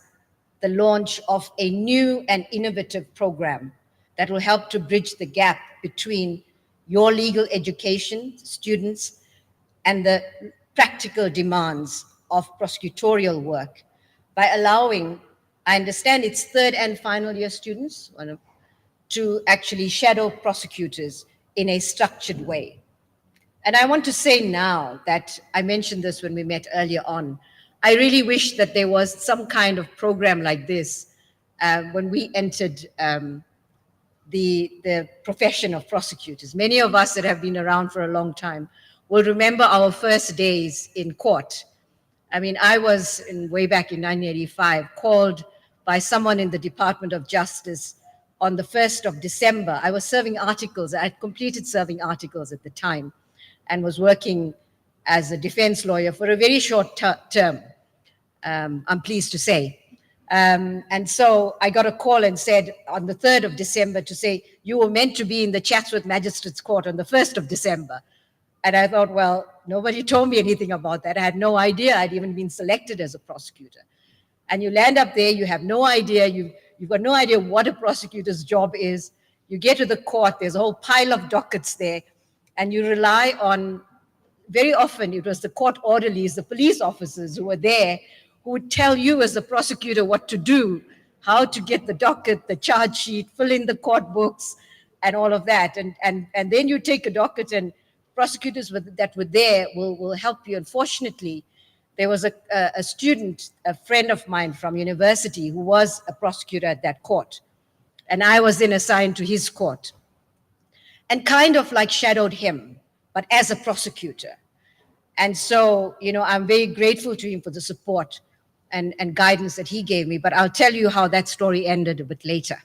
the launch of a new and innovative program that will help to bridge the gap between your legal education students and the practical demands of prosecutorial work by allowing, I understand it's third and final year students, to actually shadow prosecutors in a structured way. And I want to say now that I mentioned this when we met earlier on, I really wish that there was some kind of program like this when we entered the profession of prosecutors. Many of us that have been around for a long time will remember our first days in court. I mean, I was way back in 1985 called by someone in the Department of Justice on the 1st of December. I was serving articles. I had completed serving articles at the time and was working as a defense lawyer for a very short term, I'm pleased to say. And so I got a call and said on the 3rd of December to say, you were meant to be in the Chatsworth Magistrates Court on the 1st of December. And I thought, well, nobody told me anything about that. I had no idea I'd even been selected as a prosecutor. And you land up there, you have no idea, you've got no idea what a prosecutor's job is. You get to the court, there's a whole pile of dockets there, and you rely on, very often it was the court orderlies, the police officers who were there, who would tell you as the prosecutor what to do, how to get the docket, the charge sheet, fill in the court books, and all of that. And then you take a docket, and prosecutors that were there will help you. Unfortunately, there was a student, a friend of mine from university, who was a prosecutor at that court. And I was then assigned to his court and kind of like shadowed him, but as a prosecutor. And so, you know, I'm very grateful to him for the support and guidance that he gave me, but I'll tell you how that story ended a bit later.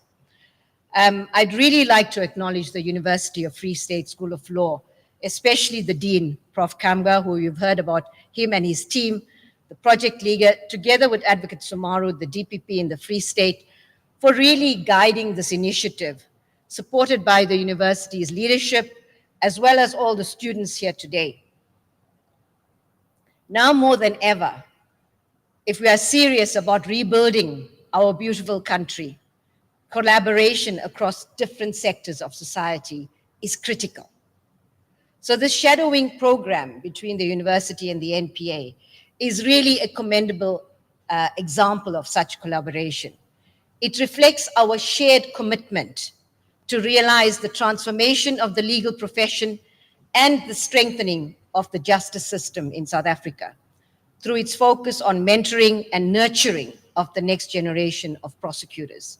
I'd really like to acknowledge the University of Free State School of Law, especially the Dean, Prof. Kamga, who you've heard about him and his team, the project leader, together with Advocate Sumaru, the DPP in the Free State, for really guiding this initiative, supported by the university's leadership, as well as all the students here today. Now more than ever, if we are serious about rebuilding our beautiful country, collaboration across different sectors of society is critical. So this shadowing program between the university and the NPA is really a commendable example of such collaboration. It reflects our shared commitment to realize the transformation of the legal profession and the strengthening of the justice system in South Africa through its focus on mentoring and nurturing of the next generation of prosecutors.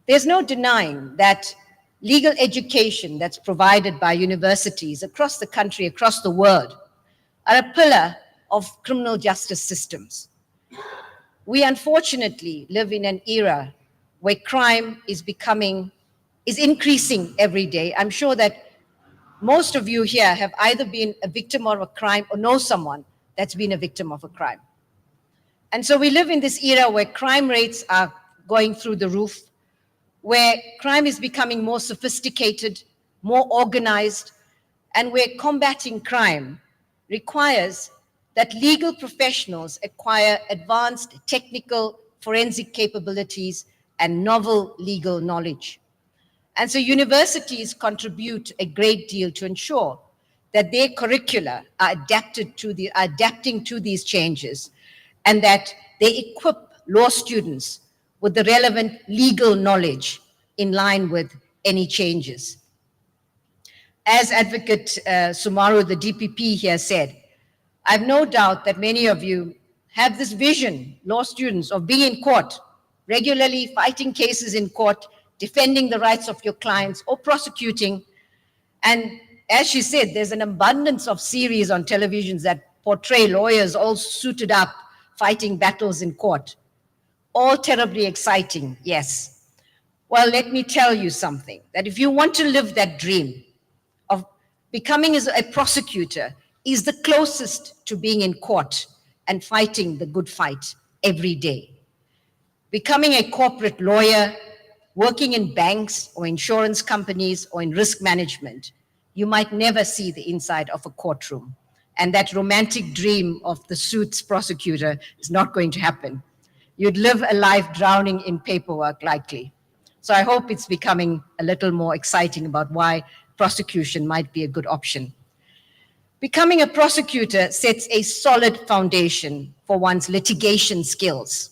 There's no denying that legal education that's provided by universities across the country, across the world, are a pillar of criminal justice systems. We unfortunately live in an era where crime is increasing every day. I'm sure that most of you here have either been a victim of a crime or know someone that's been a victim of a crime. And so we live in this era where crime rates are going through the roof, where crime is becoming more sophisticated, more organized, and where combating crime requires that legal professionals acquire advanced technical forensic capabilities and novel legal knowledge. And so universities contribute a great deal to ensure that their curricula are adapting to these changes, and that they equip law students with the relevant legal knowledge in line with any changes. As Advocate Sumaru, the DPP here said, I have no doubt that many of you have this vision, law students, of being in court, regularly fighting cases in court, defending the rights of your clients or prosecuting. And as she said, there's an abundance of series on televisions that portray lawyers all suited up, fighting battles in court. All terribly exciting, yes. Well, let me tell you something, that if you want to live that dream of becoming as a prosecutor is the closest to being in court and fighting the good fight every day. Becoming a corporate lawyer, working in banks or insurance companies or in risk management, you might never see the inside of a courtroom. And that romantic dream of the suits prosecutor is not going to happen. You'd live a life drowning in paperwork, likely. So I hope it's becoming a little more exciting about why prosecution might be a good option. Becoming a prosecutor sets a solid foundation for one's litigation skills.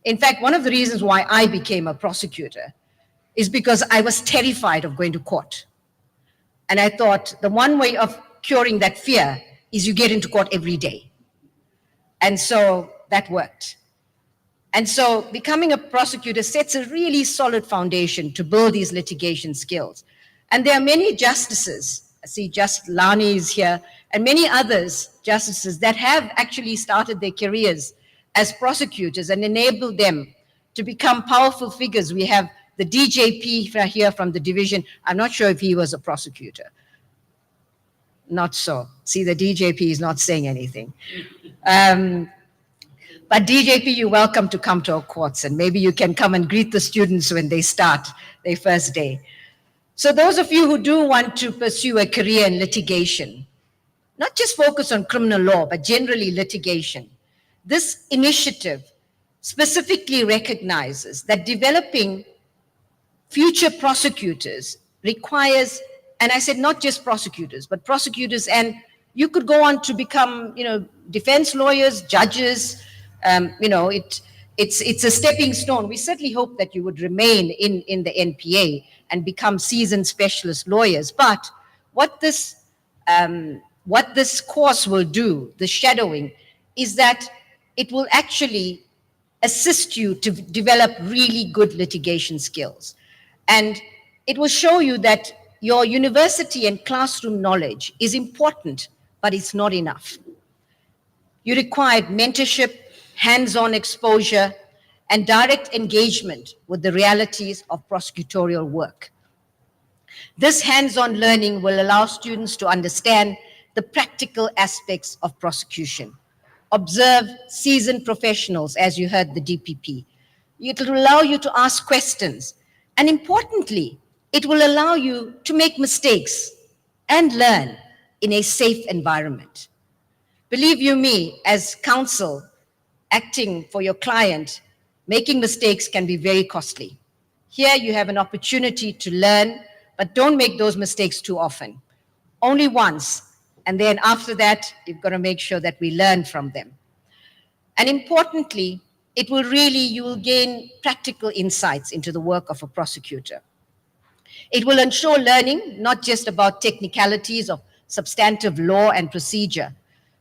In fact, one of the reasons why I became a prosecutor is because I was terrified of going to court. And I thought the one way of curing that fear is you get into court every day. And so that worked. And so becoming a prosecutor sets a really solid foundation to build these litigation skills. And there are many justices, I see Just Lani is here, and many others, justices, that have actually started their careers as prosecutors and enabled them to become powerful figures. We have the DJP here from the division. I'm not sure if he was a prosecutor. Not so. See, the DJP is not saying anything. But DJP, you're welcome to come to our courts, and maybe you can come and greet the students when they start their first day. So those of you who do want to pursue a career in litigation, not just focus on criminal law, but generally litigation, this initiative specifically recognizes that developing future prosecutors requires, and I said not just prosecutors, but prosecutors, and you could go on to become, defense lawyers, judges. It's a stepping stone. We certainly hope that you would remain in the NPA and become seasoned specialist lawyers. But what this course will do, the shadowing, is that it will actually assist you to develop really good litigation skills. And it will show you that your university and classroom knowledge is important, but it's not enough. You require mentorship, hands-on exposure, and direct engagement with the realities of prosecutorial work. This hands-on learning will allow students to understand the practical aspects of prosecution. Observe seasoned professionals, as you heard the DPP. It will allow you to ask questions. And importantly, it will allow you to make mistakes and learn in a safe environment. Believe you me, as counsel, acting for your client, making mistakes can be very costly. Here you have an opportunity to learn, but don't make those mistakes too often. Only once, and then after that, you've got to make sure that we learn from them. And importantly, you will gain practical insights into the work of a prosecutor. It will ensure learning, not just about technicalities of substantive law and procedure,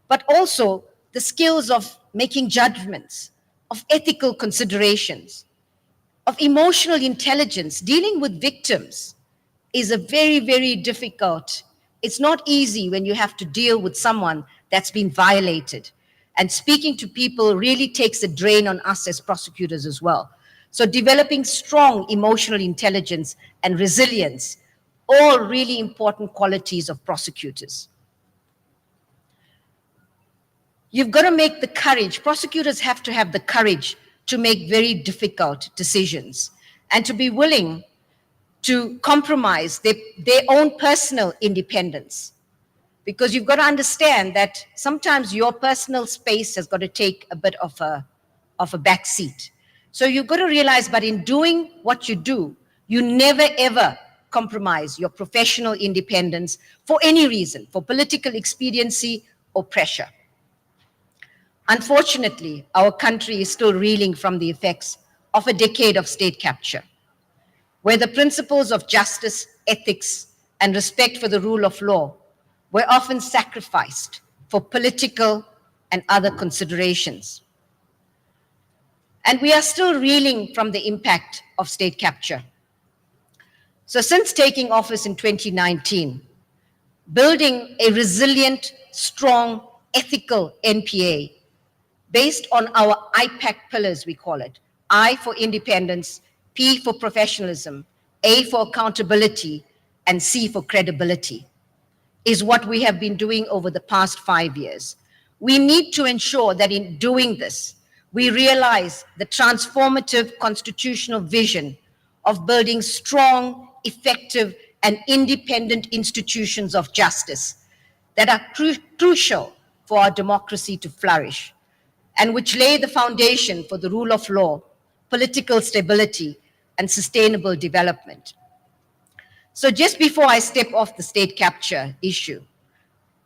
but also the skills of making judgments, of ethical considerations, of emotional intelligence. Dealing with victims is a very, very difficult. It's not easy when you have to deal with someone that's been violated. And speaking to people really takes a drain on us as prosecutors as well. So developing strong emotional intelligence and resilience, all really important qualities of prosecutors. You've got to make the courage. Prosecutors have to have the courage to make very difficult decisions and to be willing to compromise their own personal independence. Because you've got to understand that sometimes your personal space has got to take a bit of a back seat. So you've got to realize, but in doing what you do, you never ever compromise your professional independence for any reason, for political expediency or pressure. Unfortunately, our country is still reeling from the effects of a decade of state capture, where the principles of justice, ethics, and respect for the rule of law were often sacrificed for political and other considerations. And we are still reeling from the impact of state capture. So since taking office in 2019, building a resilient, strong, ethical NPA based on our IPAC pillars, we call it. I for independence, P for professionalism, A for accountability, and C for credibility, is what we have been doing over the past 5 years. We need to ensure that in doing this, we realize the transformative constitutional vision of building strong, effective, and independent institutions of justice that are crucial for our democracy to flourish, and which lay the foundation for the rule of law, political stability, and sustainable development. So just before I step off the state capture issue,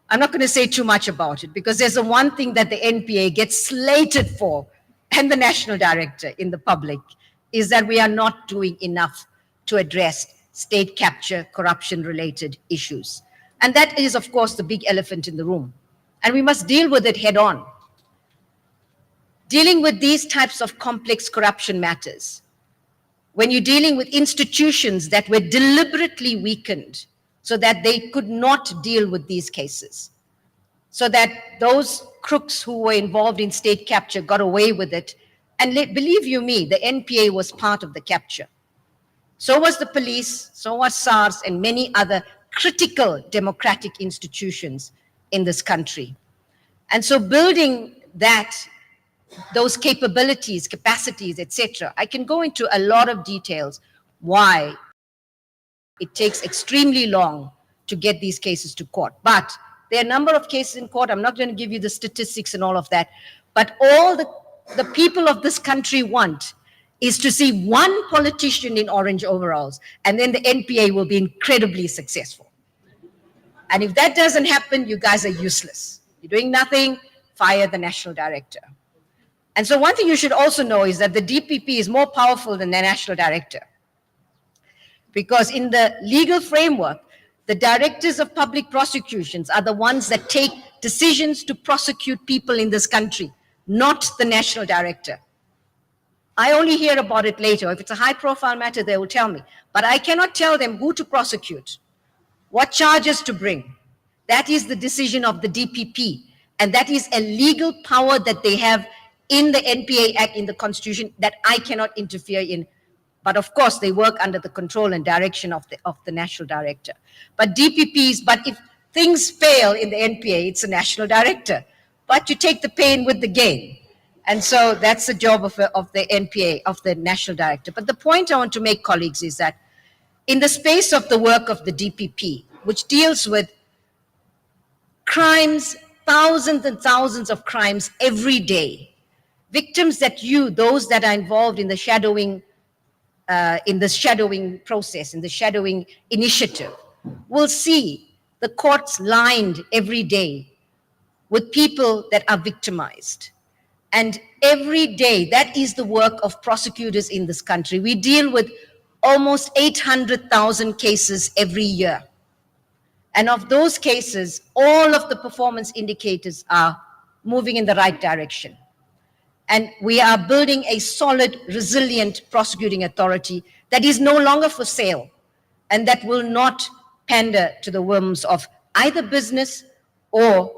I'm not going to say too much about it, because there's the one thing that the NPA gets slated for, and the national director in the public, is that we are not doing enough to address state capture, corruption-related issues. And that is, of course, the big elephant in the room. And we must deal with it head on. Dealing with these types of complex corruption matters, when you're dealing with institutions that were deliberately weakened so that they could not deal with these cases, so that those crooks who were involved in state capture got away with it. And believe you me, the NPA was part of the capture. So was the police, so was SARS, and many other critical democratic institutions in this country. And so building those capabilities, capacities, etc. I can go into a lot of details why it takes extremely long to get these cases to court. But there are a number of cases in court. I'm not going to give you the statistics and all of that. But all the people of this country want is to see one politician in orange overalls, and then the NPA will be incredibly successful. And if that doesn't happen, you guys are useless. You're doing nothing, fire the national director. And so one thing you should also know is that the DPP is more powerful than the national director. Because in the legal framework, the directors of public prosecutions are the ones that take decisions to prosecute people in this country, not the national director. I only hear about it later. If it's a high-profile matter, they will tell me. But I cannot tell them who to prosecute, what charges to bring. That is the decision of the DPP. And that is a legal power that they have in the NPA Act, in the Constitution, that I cannot interfere in. But of course, they work under the control and direction of the national director. But if things fail in the NPA, it's the national director. But you take the pain with the gain. And so that's the job of the NPA, of the national director. But the point I want to make, colleagues, is that in the space of the work of the DPP, which deals with crimes, thousands and thousands of crimes every day, victims those that are involved in the shadowing process, in the shadowing initiative, will see the courts lined every day with people that are victimized. And every day, that is the work of prosecutors in this country. We deal with almost 800,000 cases every year. And of those cases, all of the performance indicators are moving in the right direction. And we are building a solid, resilient prosecuting authority that is no longer for sale and that will not pander to the whims of either business or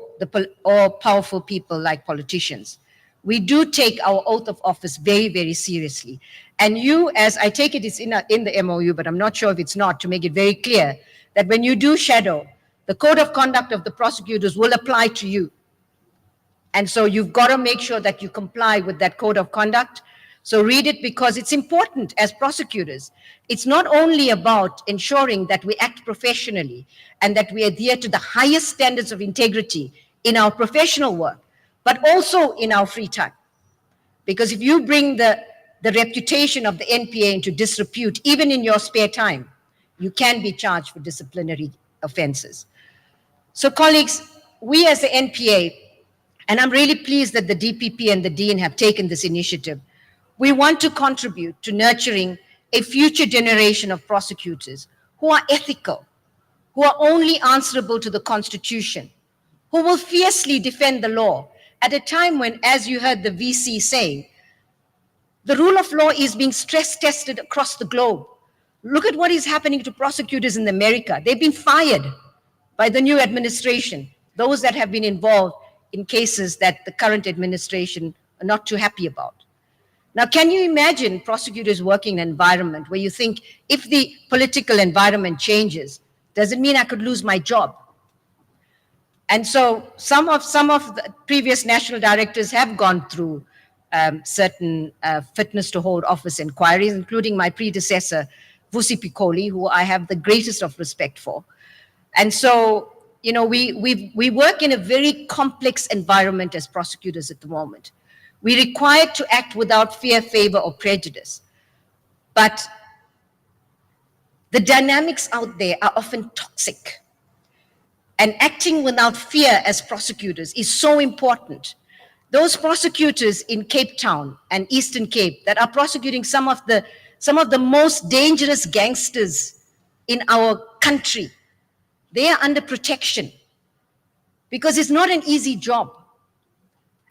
powerful people like politicians. We do take our oath of office very, very seriously. And you, as I take it, it's in the MOU, but I'm not sure if it's not, to make it very clear that when you do shadow, the code of conduct of the prosecutors will apply to you. And so you've got to make sure that you comply with that code of conduct. So read it, because it's important as prosecutors. It's not only about ensuring that we act professionally and that we adhere to the highest standards of integrity in our professional work, but also in our free time. Because if you bring the reputation of the NPA into disrepute, even in your spare time, you can be charged for disciplinary offenses. So colleagues, we as the NPA, and I'm really pleased that the DPP and the Dean have taken this initiative, We want to contribute to nurturing a future generation of prosecutors who are ethical, who are only answerable to the Constitution, who will fiercely defend the law at a time when, as you heard the VC say, the rule of law is being stress tested across the globe. Look at what is happening to prosecutors in America. They've been fired by the new administration, those that have been involved in cases that the current administration are not too happy about. Now, can you imagine prosecutors working in an environment where you think, if the political environment changes, does it mean I could lose my job? And so some of the previous national directors have gone through certain fitness to hold office inquiries, including my predecessor, Vusi Piccoli, who I have the greatest of respect for. And so, you know, we work in a very complex environment as prosecutors at the moment. We're required to act without fear, favor, or prejudice. But the dynamics out there are often toxic. And acting without fear as prosecutors is so important. Those prosecutors in Cape Town and Eastern Cape that are prosecuting some of the most dangerous gangsters in our country, they are under protection because it's not an easy job.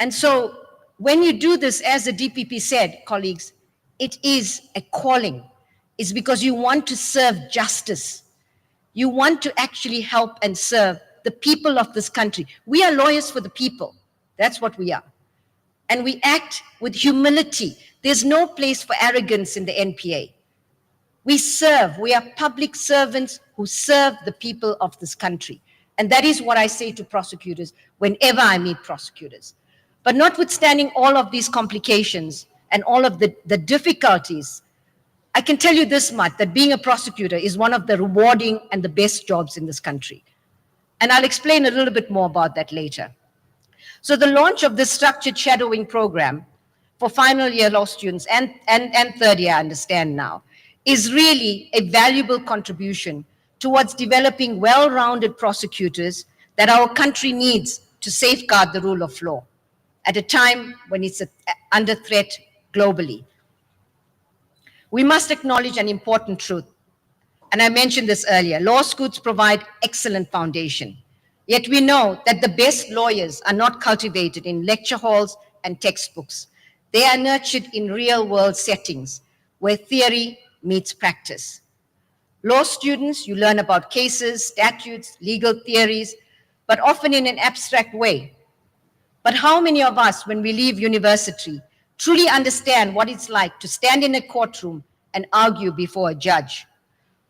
And so when you do this, as the DPP said, colleagues, it is a calling. It's because you want to serve justice. You want to actually help and serve the people of this country. We are lawyers for the people. That's what we are. And we act with humility. There's no place for arrogance in the NPA. We serve. We are public servants who serve the people of this country. And that is what I say to prosecutors whenever I meet prosecutors. But notwithstanding all of these complications and all of the difficulties, I can tell you this much, that being a prosecutor is one of the rewarding and the best jobs in this country. And I'll explain a little bit more about that later. So the launch of this structured shadowing program for final year law students and third year, I understand now, is really a valuable contribution towards developing well-rounded prosecutors that our country needs to safeguard the rule of law at a time when it's under threat globally. We must acknowledge an important truth, and I mentioned this earlier. Law schools provide excellent foundation, yet we know that the best lawyers are not cultivated in lecture halls and textbooks. They are nurtured in real-world settings where theory meets practice. Law students, you learn about cases, statutes, legal theories, but often in an abstract way. But how many of us, when we leave university, truly understand what it's like to stand in a courtroom and argue before a judge?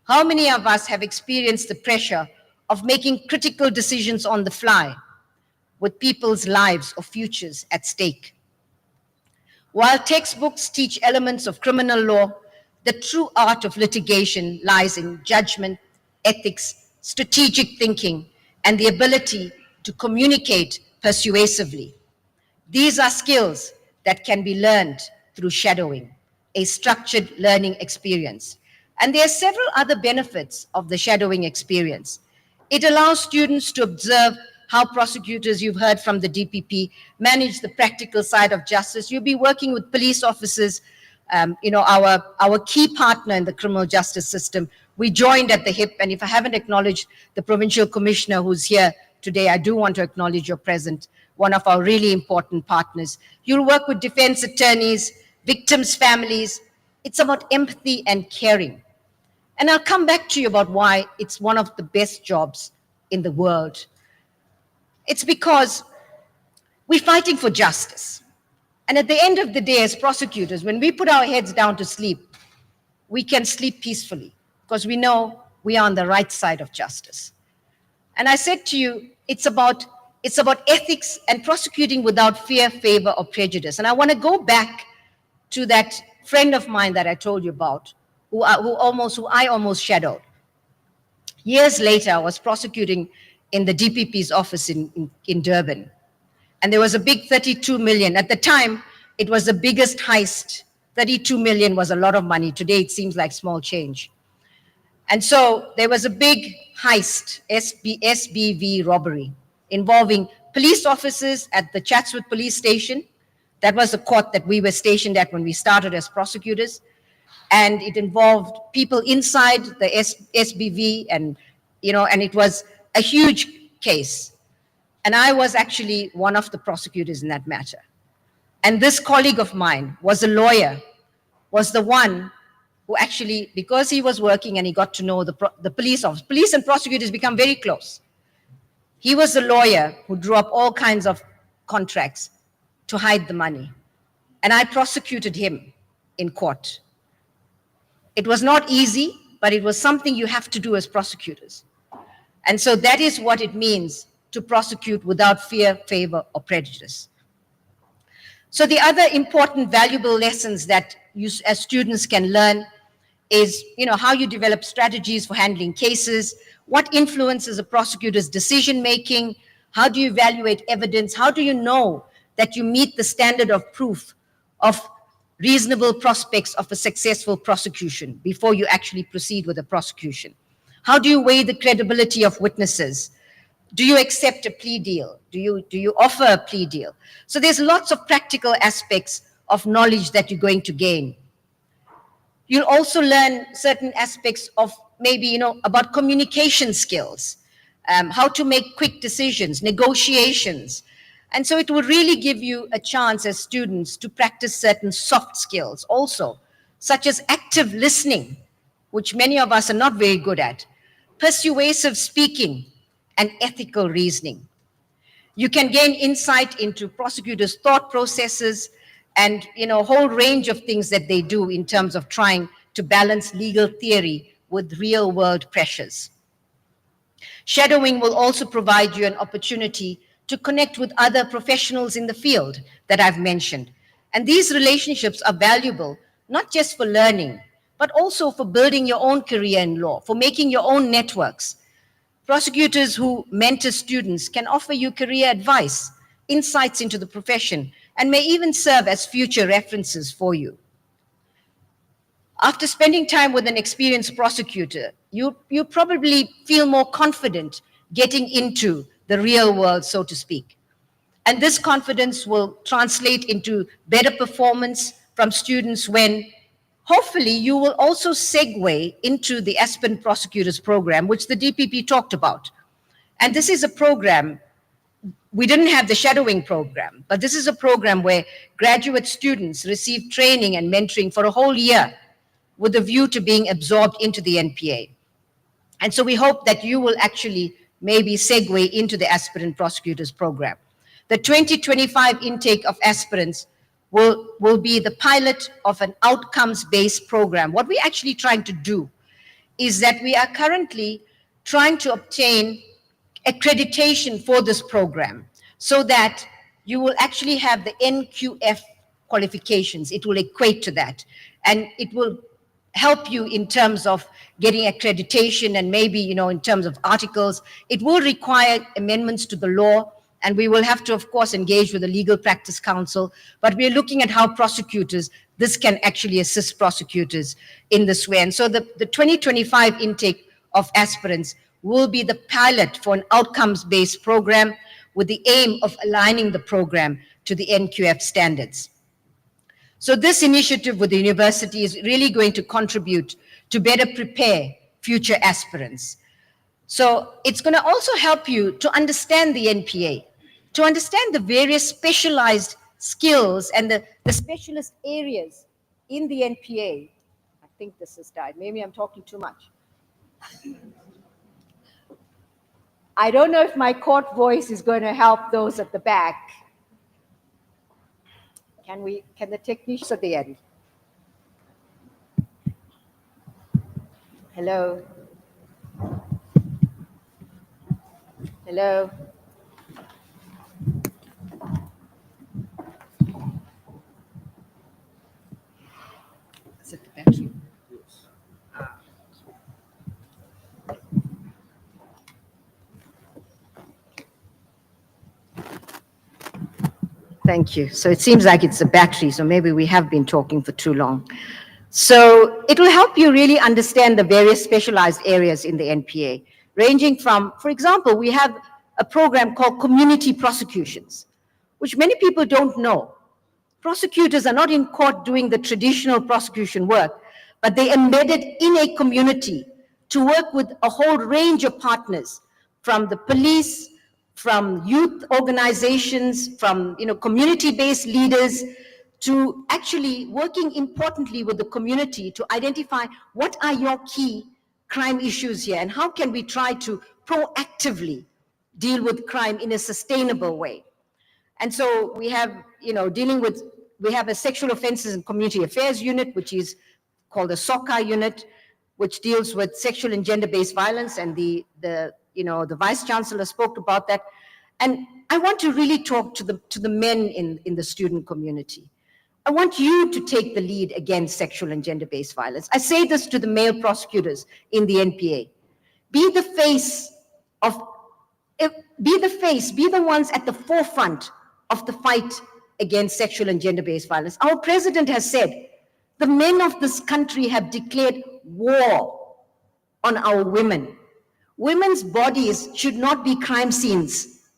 How many of us have experienced the pressure of making critical decisions on the fly with people's lives or futures at stake? While textbooks teach elements of criminal law, the true art of litigation lies in judgment, ethics, strategic thinking, and the ability to communicate persuasively. These are skills that can be learned through shadowing, a structured learning experience. And there are several other benefits of the shadowing experience. It allows students to observe how prosecutors, you've heard from the DPP, manage the practical side of justice. You'll be working with police officers, our key partner in the criminal justice system. We joined at the hip, and if I haven't acknowledged the provincial commissioner who's here today, I do want to acknowledge your presence, one of our really important partners. You'll work with defense attorneys, victims' families. It's about empathy and caring. And I'll come back to you about why it's one of the best jobs in the world. It's because we're fighting for justice. And at the end of the day, as prosecutors, when we put our heads down to sleep, we can sleep peacefully because we know we are on the right side of justice. And I said to you, it's about ethics and prosecuting without fear, favor, or prejudice. And I want to go back to that friend of mine that I told you about, who I almost shadowed. Years later, I was prosecuting in the DPP's office in Durban. And there was a big 32 million. At the time, it was the biggest heist. 32 million was a lot of money. Today, it seems like small change. And so there was a big heist, SBV robbery, involving police officers at the Chatsworth police station, That was the court that we were stationed at when we started as prosecutors. And it involved people inside the SBV and, and it was a huge case. And I was actually one of the prosecutors in that matter. And this colleague of mine was a lawyer, was the one who actually, because he was working and he got to know the police officers, police and prosecutors become very close. He was the lawyer who drew up all kinds of contracts to hide the money. And I prosecuted him in court. It was not easy, but it was something you have to do as prosecutors. And so that is what it means to prosecute without fear, favor, or prejudice. So the other important, valuable lessons that you as students can learn is, how you develop strategies for handling cases, what influences a prosecutor's decision-making, how do you evaluate evidence, how do you know that you meet the standard of proof of reasonable prospects of a successful prosecution before you actually proceed with a prosecution. How do you weigh the credibility of witnesses? Do you accept a plea deal? Do you offer a plea deal? So there's lots of practical aspects of knowledge that you're going to gain. You'll also learn certain aspects of maybe, about communication skills, how to make quick decisions, negotiations. And so it will really give you a chance as students to practice certain soft skills also, such as active listening, which many of us are not very good at, persuasive speaking, and ethical reasoning. You can gain insight into prosecutors' thought processes and, a whole range of things that they do in terms of trying to balance legal theory with real-world pressures. Shadowing will also provide you an opportunity to connect with other professionals in the field that I've mentioned. And these relationships are valuable, not just for learning, but also for building your own career in law, for making your own networks. Prosecutors who mentor students can offer you career advice, insights into the profession, and may even serve as future references for you. After spending time with an experienced prosecutor, you probably feel more confident getting into the real world, so to speak. And this confidence will translate into better performance from students when, hopefully, you will also segue into the aspirant prosecutors program, which the DPP talked about. And this is a program, we didn't have the shadowing program, but this is a program where graduate students receive training and mentoring for a whole year with a view to being absorbed into the NPA. And so we hope that you will actually maybe segue into the aspirant prosecutors program. The 2025 intake of aspirants will be the pilot of an outcomes-based program. What we're actually trying to do is that we are currently trying to obtain accreditation for this program so that you will actually have the NQF qualifications. It will equate to that. And it will help you in terms of getting accreditation and maybe, in terms of articles. It will require amendments to the law, and we will have to, of course, engage with the Legal Practice Council, but we're looking at how prosecutors, this can actually assist prosecutors in this way. And so the 2025 intake of aspirants will be the pilot for an outcomes-based program with the aim of aligning the program to the NQF standards. So this initiative with the university is really going to contribute to better prepare future aspirants. So it's going to also help you to understand the NPA, to understand the various specialized skills and the specialist areas in the NPA. I think this has died. Maybe I'm talking too much. I don't know if my court voice is going to help those at the back. Can the technicians at the end? Hello? Hello? Is it the battery? Thank you. So it seems like it's a battery, so maybe we have been talking for too long. So it will help you really understand the various specialized areas in the NPA, ranging from, for example, we have a program called community prosecutions, which many people don't know. Prosecutors are not in court doing the traditional prosecution work, but they embedded in a community to work with a whole range of partners, from the police, from youth organizations, from community-based leaders, to actually working importantly with the community to identify what are your key crime issues here and how can we try to proactively deal with crime in a sustainable way. And so we have, we have a sexual offenses and community affairs unit, which is called the SOCA unit, which deals with sexual and gender-based violence, and the Vice Chancellor spoke about that. And I want to really talk to the men in the student community. I want you to take the lead against sexual and gender-based violence. I say this to the male prosecutors in the NPA. Be the face, be the ones at the forefront of the fight against sexual and gender-based violence. Our president has said, the men of this country have declared war on our women. Women's bodies should not be crime scenes.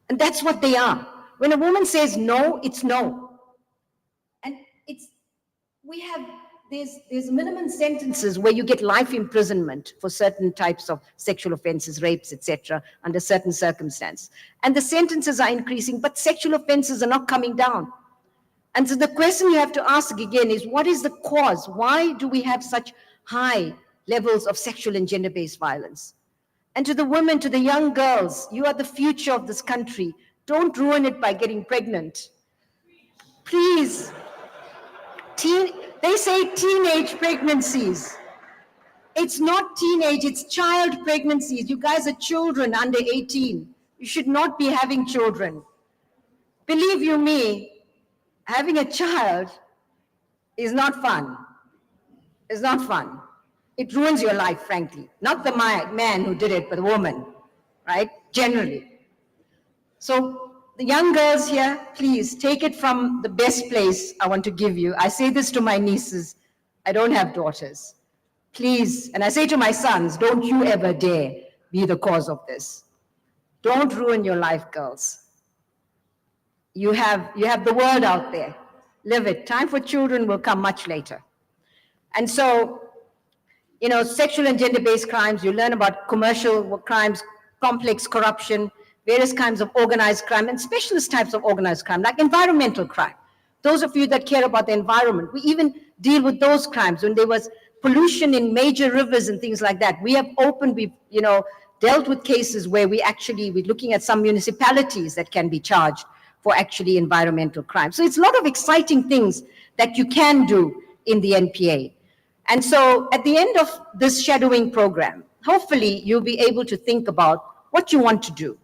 And that's what they are. When a woman says no, it's no. And there's minimum sentences where you get life imprisonment for certain types of sexual offenses, rapes, etc., under certain circumstances. And the sentences are increasing, but sexual offenses are not coming down. And so the question you have to ask again is, what is the cause? Why do we have such high levels of sexual and gender-based violence? And to the women, to the young girls, you are the future of this country. Don't ruin it by getting pregnant. Please. They say teenage pregnancies. It's not teenage, it's child pregnancies. You guys are children under 18. You should not be having children. Believe you me, having a child is not fun. It's not fun. It ruins your life, frankly. Not the man who did it, but the woman, right? Generally. So the young girls here, please take it from the best place I want to give you. I say this to my nieces. I don't have daughters. Please, and I say to my sons, don't you ever dare be the cause of this. Don't ruin your life, girls. You have the world out there. Live it. Time for children will come much later. And so, sexual and gender-based crimes, you learn about commercial crimes, complex corruption, various kinds of organized crime, and specialist types of organized crime, like environmental crime. Those of you that care about the environment, we even deal with those crimes. When there was pollution in major rivers and things like that, we have we've dealt with cases where we're looking at some municipalities that can be charged for actually environmental crime. So it's a lot of exciting things that you can do in the NPA. And so at the end of this shadowing program, hopefully you'll be able to think about what you want to do.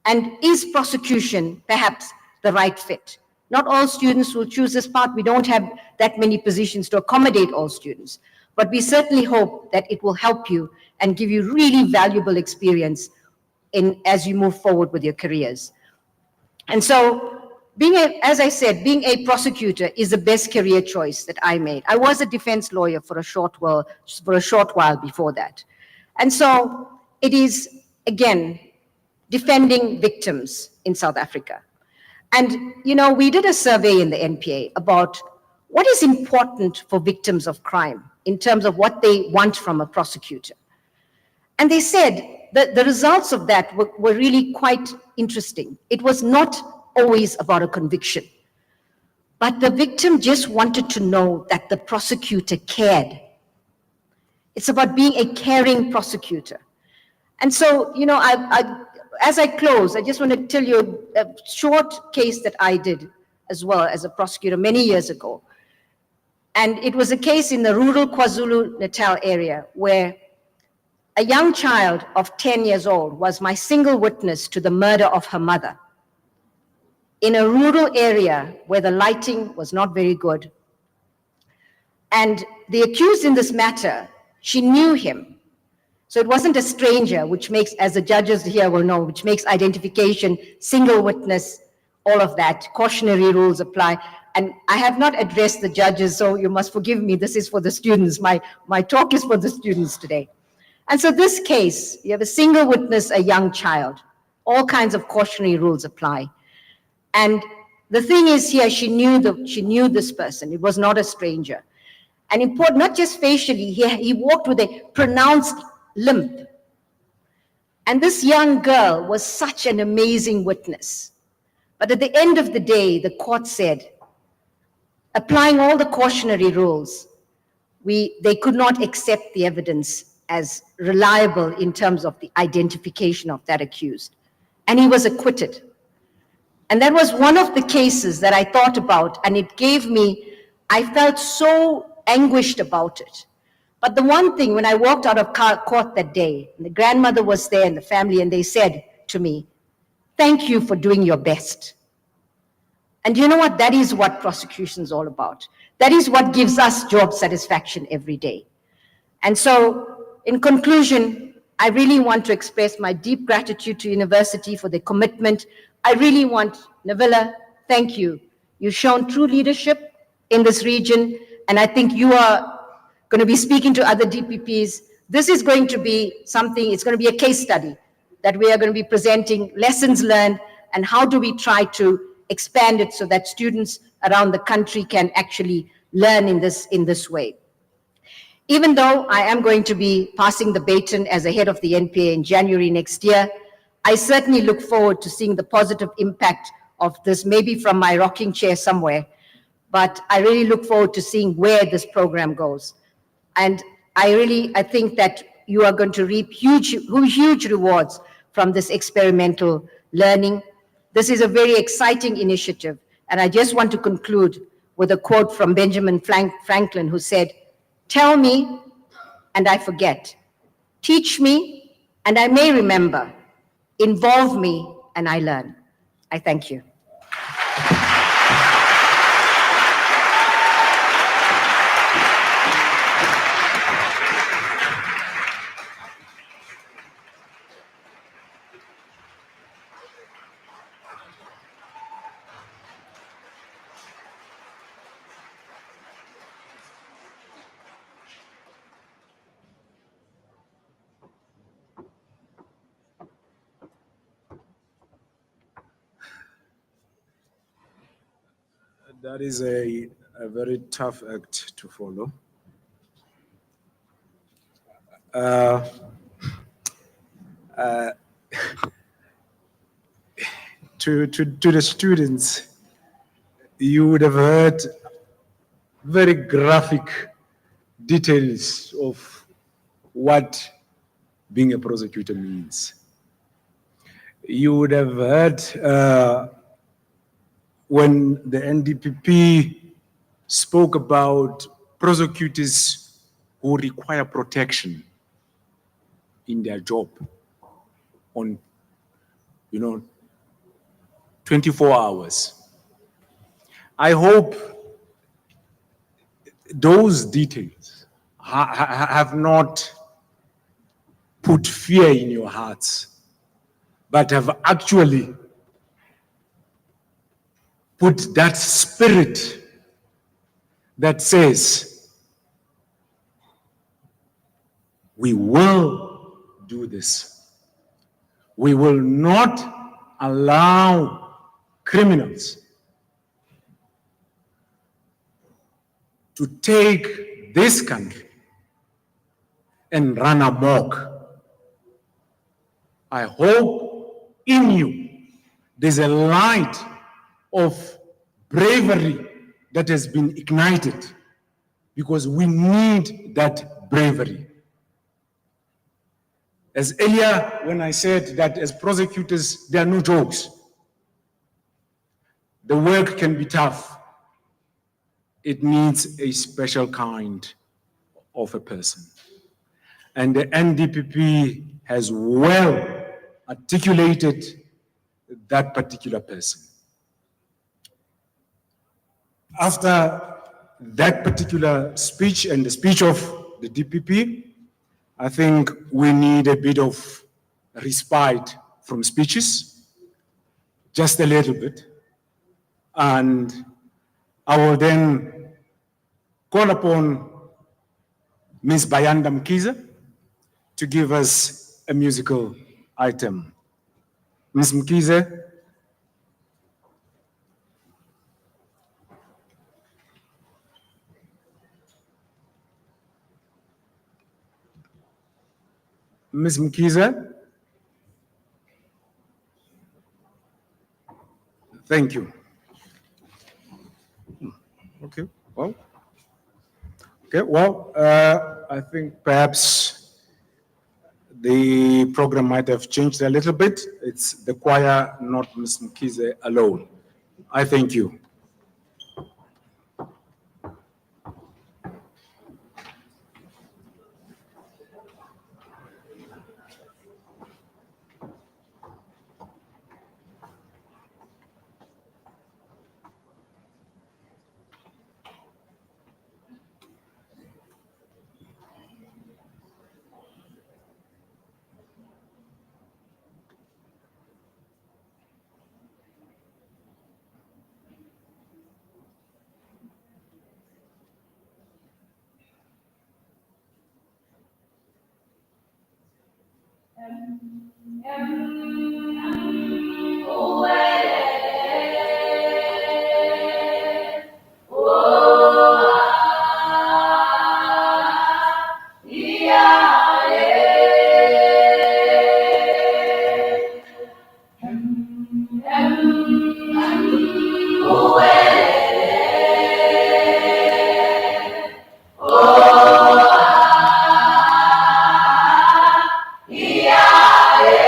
And is prosecution perhaps the right fit? Not all students will choose this path. We don't have that many positions to accommodate all students. But we certainly hope that it will help you and give you really valuable experience as you move forward with your careers. And so, as I said, being a prosecutor is the best career choice that I made. I was a defense lawyer for a short while before that. And so it is, again, defending victims in South Africa. And, we did a survey in the NPA about what is important for victims of crime in terms of what they want from a prosecutor. And they said that the results of that were really quite interesting. It was not always about a conviction, but the victim just wanted to know that the prosecutor cared. It's about being a caring prosecutor. And so, as I close, I just want to tell you a short case that I did as well as a prosecutor many years ago. And it was a case in the rural KwaZulu-Natal area where a young child of 10 years old was my single witness to the murder of her mother in a rural area where the lighting was not very good. And the accused in this matter, she knew him. So it wasn't a stranger, which makes, as the judges here will know, which makes identification, single witness, all of that, cautionary rules apply. And I have not addressed the judges, so you must forgive me. This is for the students. My talk is for the students today. And so this case, you have a single witness, a young child. All kinds of cautionary rules apply. And The thing is here, she knew this person. It was not a stranger. And important, not just facially, he walked with a pronounced limp. And this young girl was such an amazing witness. But at the end of the day, the court said, applying all the cautionary rules, they could not accept the evidence as reliable in terms of the identification of that accused. And he was acquitted. And that was one of the cases that I thought about, and it gave me, I felt so anguished about it. But the one thing, when I walked out of court that day, and the grandmother was there and the family, and they said to me, thank you for doing your best. And you know what? That is what prosecution is all about. That is what gives us job satisfaction every day. And so, in conclusion, I really want to express my deep gratitude to university for their commitment. I really want, Navilla, thank you. You've shown true leadership in this region, and I think you are going to be speaking to other DPPs. This is going to be something, it's going to be a case study that we are going to be presenting lessons learned and how do we try to expand it so that students around the country can actually learn in this way. Even though I am going to be passing the baton as a head of the NPA in January next year, I certainly look forward to seeing the positive impact of this, maybe from my rocking chair somewhere, but I really look forward to seeing where this program goes. And I think that you are going to reap huge rewards from this experimental learning. This is a very exciting initiative. And I just want to conclude with a quote from Benjamin Franklin, who said, tell me and I forget. Teach me and I may remember. Involve me and I learn. I thank you. That is a very tough act to follow. To the students, you would have heard very graphic details of what being a prosecutor means. You would have heard when the NDPP spoke about prosecutors who require protection in their job on, 24 hours. I hope those details have not put fear in your hearts, but have actually put that spirit that says, we will do this. We will not allow criminals to take this country and run amok. I hope in you there's a light of bravery that has been ignited, because we need that bravery. As earlier when I said that as prosecutors, there are no jokes. The work can be tough. It needs a special kind of a person. And the NDPP has well articulated that particular person. After that particular speech and the speech of the DPP, I think we need a bit of respite from speeches, just a little bit. And I will then call upon Ms. Bayanda Mkiza to give us a musical item. Ms. Mkiza. Ms. Mkiza? Thank you. Okay, well. Okay, well, I think perhaps the program might have changed a little bit. It's the choir, not Ms. Mkize alone. I thank you. Yeah.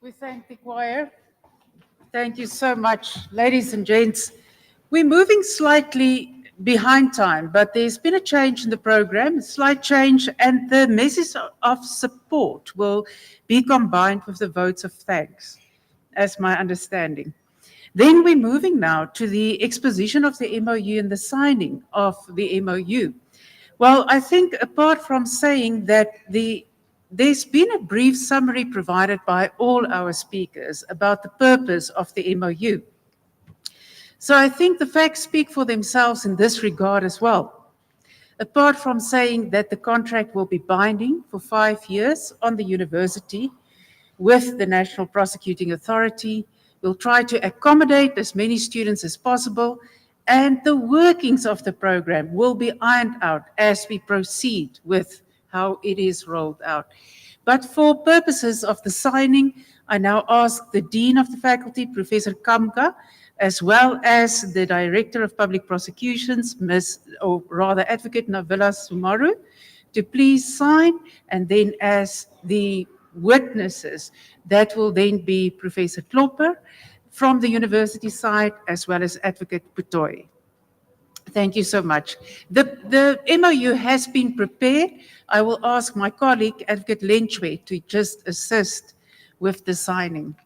We thank the choir. Thank you so much, ladies and gents. We're moving slightly behind time, but there's been a change in the program, a slight change, and the message of support will be combined with the votes of thanks, as my understanding. Then we're moving now to the exposition of the MOU and the signing of the MOU. Well, I think apart from saying that there's been a brief summary provided by all our speakers about the purpose of the MOU. So I think the facts speak for themselves in this regard as well. Apart from saying that the contract will be binding for 5 years on the university with the National Prosecuting Authority, we'll try to accommodate as many students as possible, and the workings of the program will be ironed out as we proceed with how it is rolled out. But for purposes of the signing, I now ask the Dean of the Faculty, Professor Kamka, as well as the Director of Public Prosecutions, Advocate Navila Sumaru, to please sign, and then as the witnesses, that will then be Professor Klopper from the university side, as well as Advocate Putoy. Thank you so much. The MOU has been prepared. I will ask my colleague, Advocate Lenchwe, to just assist with the signing.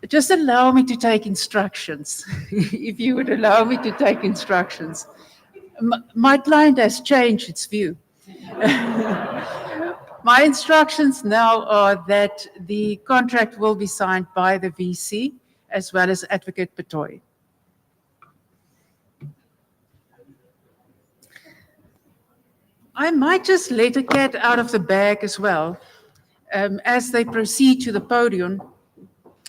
Just allow me to take instructions, if you would allow me to take instructions. My client has changed its view. My instructions now are that the contract will be signed by the VC as well as Advocate Putoy. I might just let a cat out of the bag as well. As they proceed to the podium,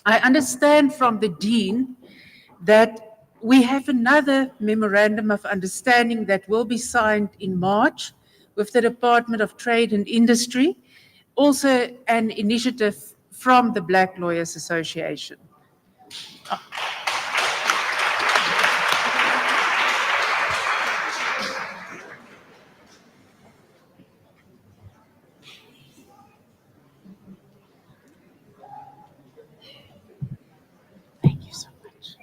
I understand from the Dean that we have another memorandum of understanding that will be signed in March with the Department of Trade and Industry, also an initiative from the Black Lawyers Association. Thank you so much.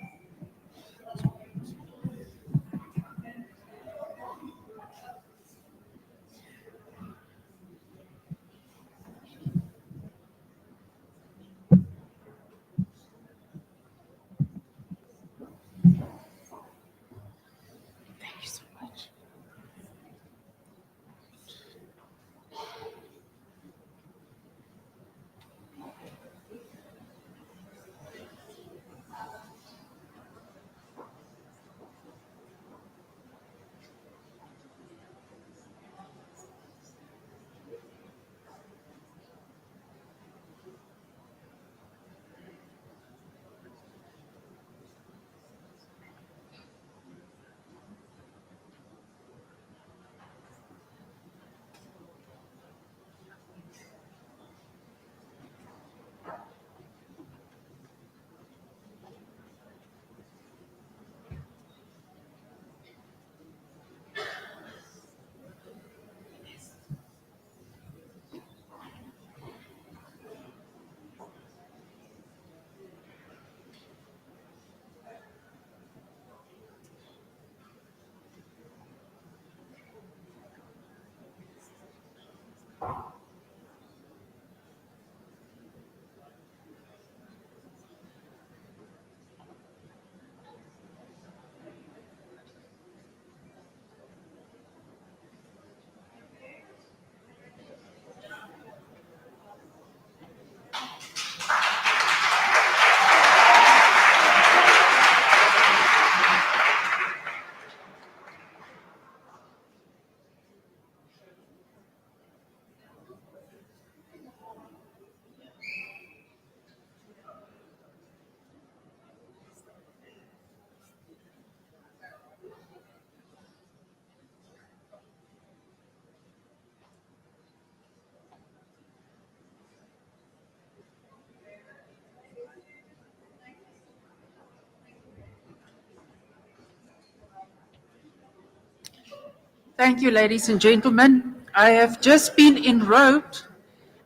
Thank you, ladies and gentlemen. I have just been enrobed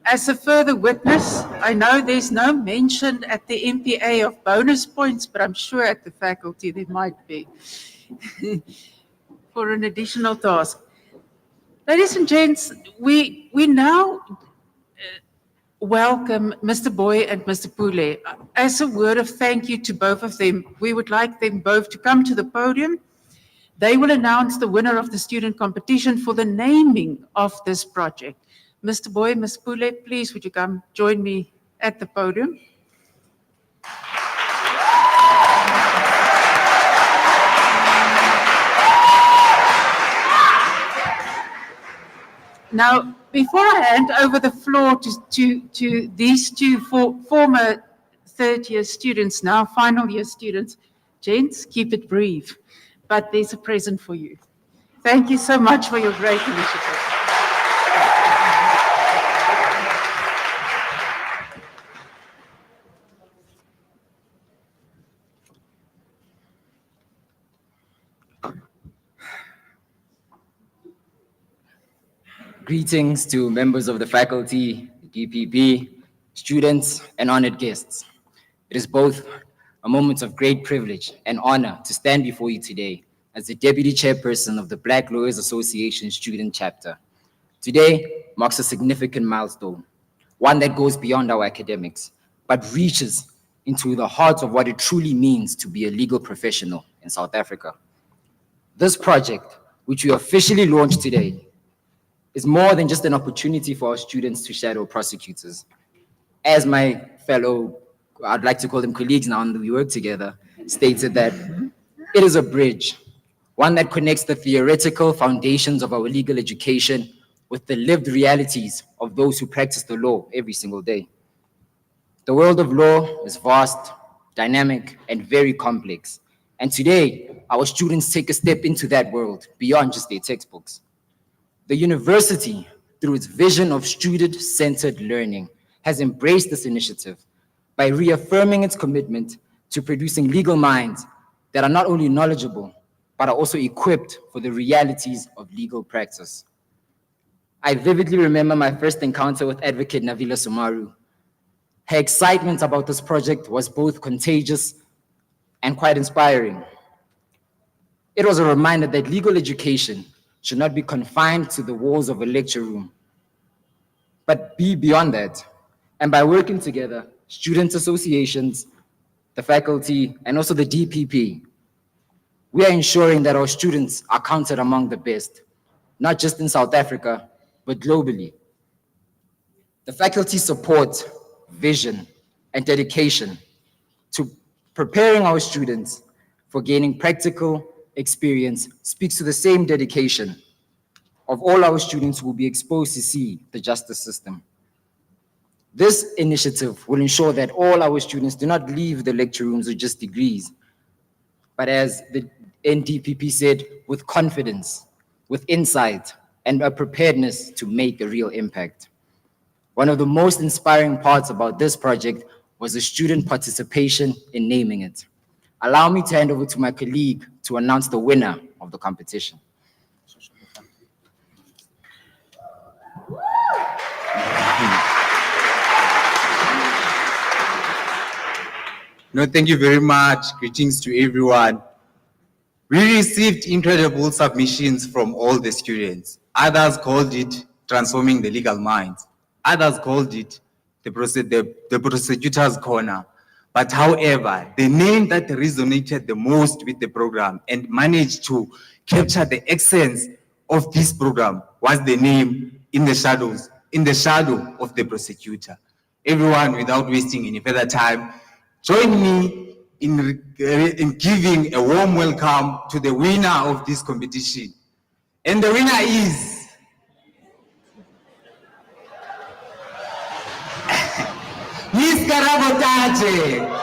as a further witness. I know there's no mention at the MPA of bonus points, but I'm sure at the faculty there might be for an additional task. Ladies and gents, we now welcome Mr. Boy and Mr. Pule. As a word of thank you to both of them, we would like them both to come to the podium. They will announce the winner of the student competition for the naming of this project. Mr. Boy, Ms. Pule, please would you come join me at the podium? Now, before I hand over the floor to these two former third-year students, now final-year students, gents, keep it brief, but there's a present for you. Thank you so much for your great initiative. Greetings to members of the faculty, DPP, students, and honored guests. It is both a moment of great privilege and honor to stand before you today as the Deputy Chairperson of the Black Lawyers Association Student Chapter. Today marks a significant milestone, one that goes beyond our academics, but reaches into the heart of what it truly means to be a legal professional in South Africa. This project, which we officially launched today, is more than just an opportunity for our students to shadow prosecutors. As my fellow, I'd like to call them colleagues now, and we work together, stated that it is a bridge, one that connects the theoretical foundations of our legal education with the lived realities of those who practice the law every single day. The world of law is vast, dynamic, and very complex. And today, our students take a step into that world beyond just their textbooks. The university, through its vision of student-centered learning, has embraced this initiative by reaffirming its commitment to producing legal minds that are not only knowledgeable, but are also equipped for the realities of legal practice. I vividly remember my first encounter with Advocate Navila Sumaru. Her excitement about this project was both contagious and quite inspiring. It was a reminder that legal education should not be confined to the walls of a lecture room, but be beyond that. And by working together, student associations, the faculty, and also the DPP, we are ensuring that our students are counted among the best, not just in South Africa, but globally. The faculty support, vision, and dedication to preparing our students for gaining practical experience speaks to the same dedication of all our students who will be exposed to see the justice system. This initiative will ensure that all our students do not leave the lecture rooms with just degrees, but as the NDPP said, with confidence, with insight, and a preparedness to make a real impact. One of the most inspiring parts about this project was the student participation in naming it. Allow me to hand over to my colleague to announce the winner of the competition. No, thank you very much. Greetings to everyone. We received incredible submissions from all the students. Others called it transforming the legal minds. Others called it the prosecutor's corner. But however, the name that resonated the most with the program and managed to capture the essence of this program was the name in the shadows, in the shadow of the prosecutor. Everyone, without wasting any further time, join me in giving a warm welcome to the winner of this competition. And the winner is Miss Karabotaje.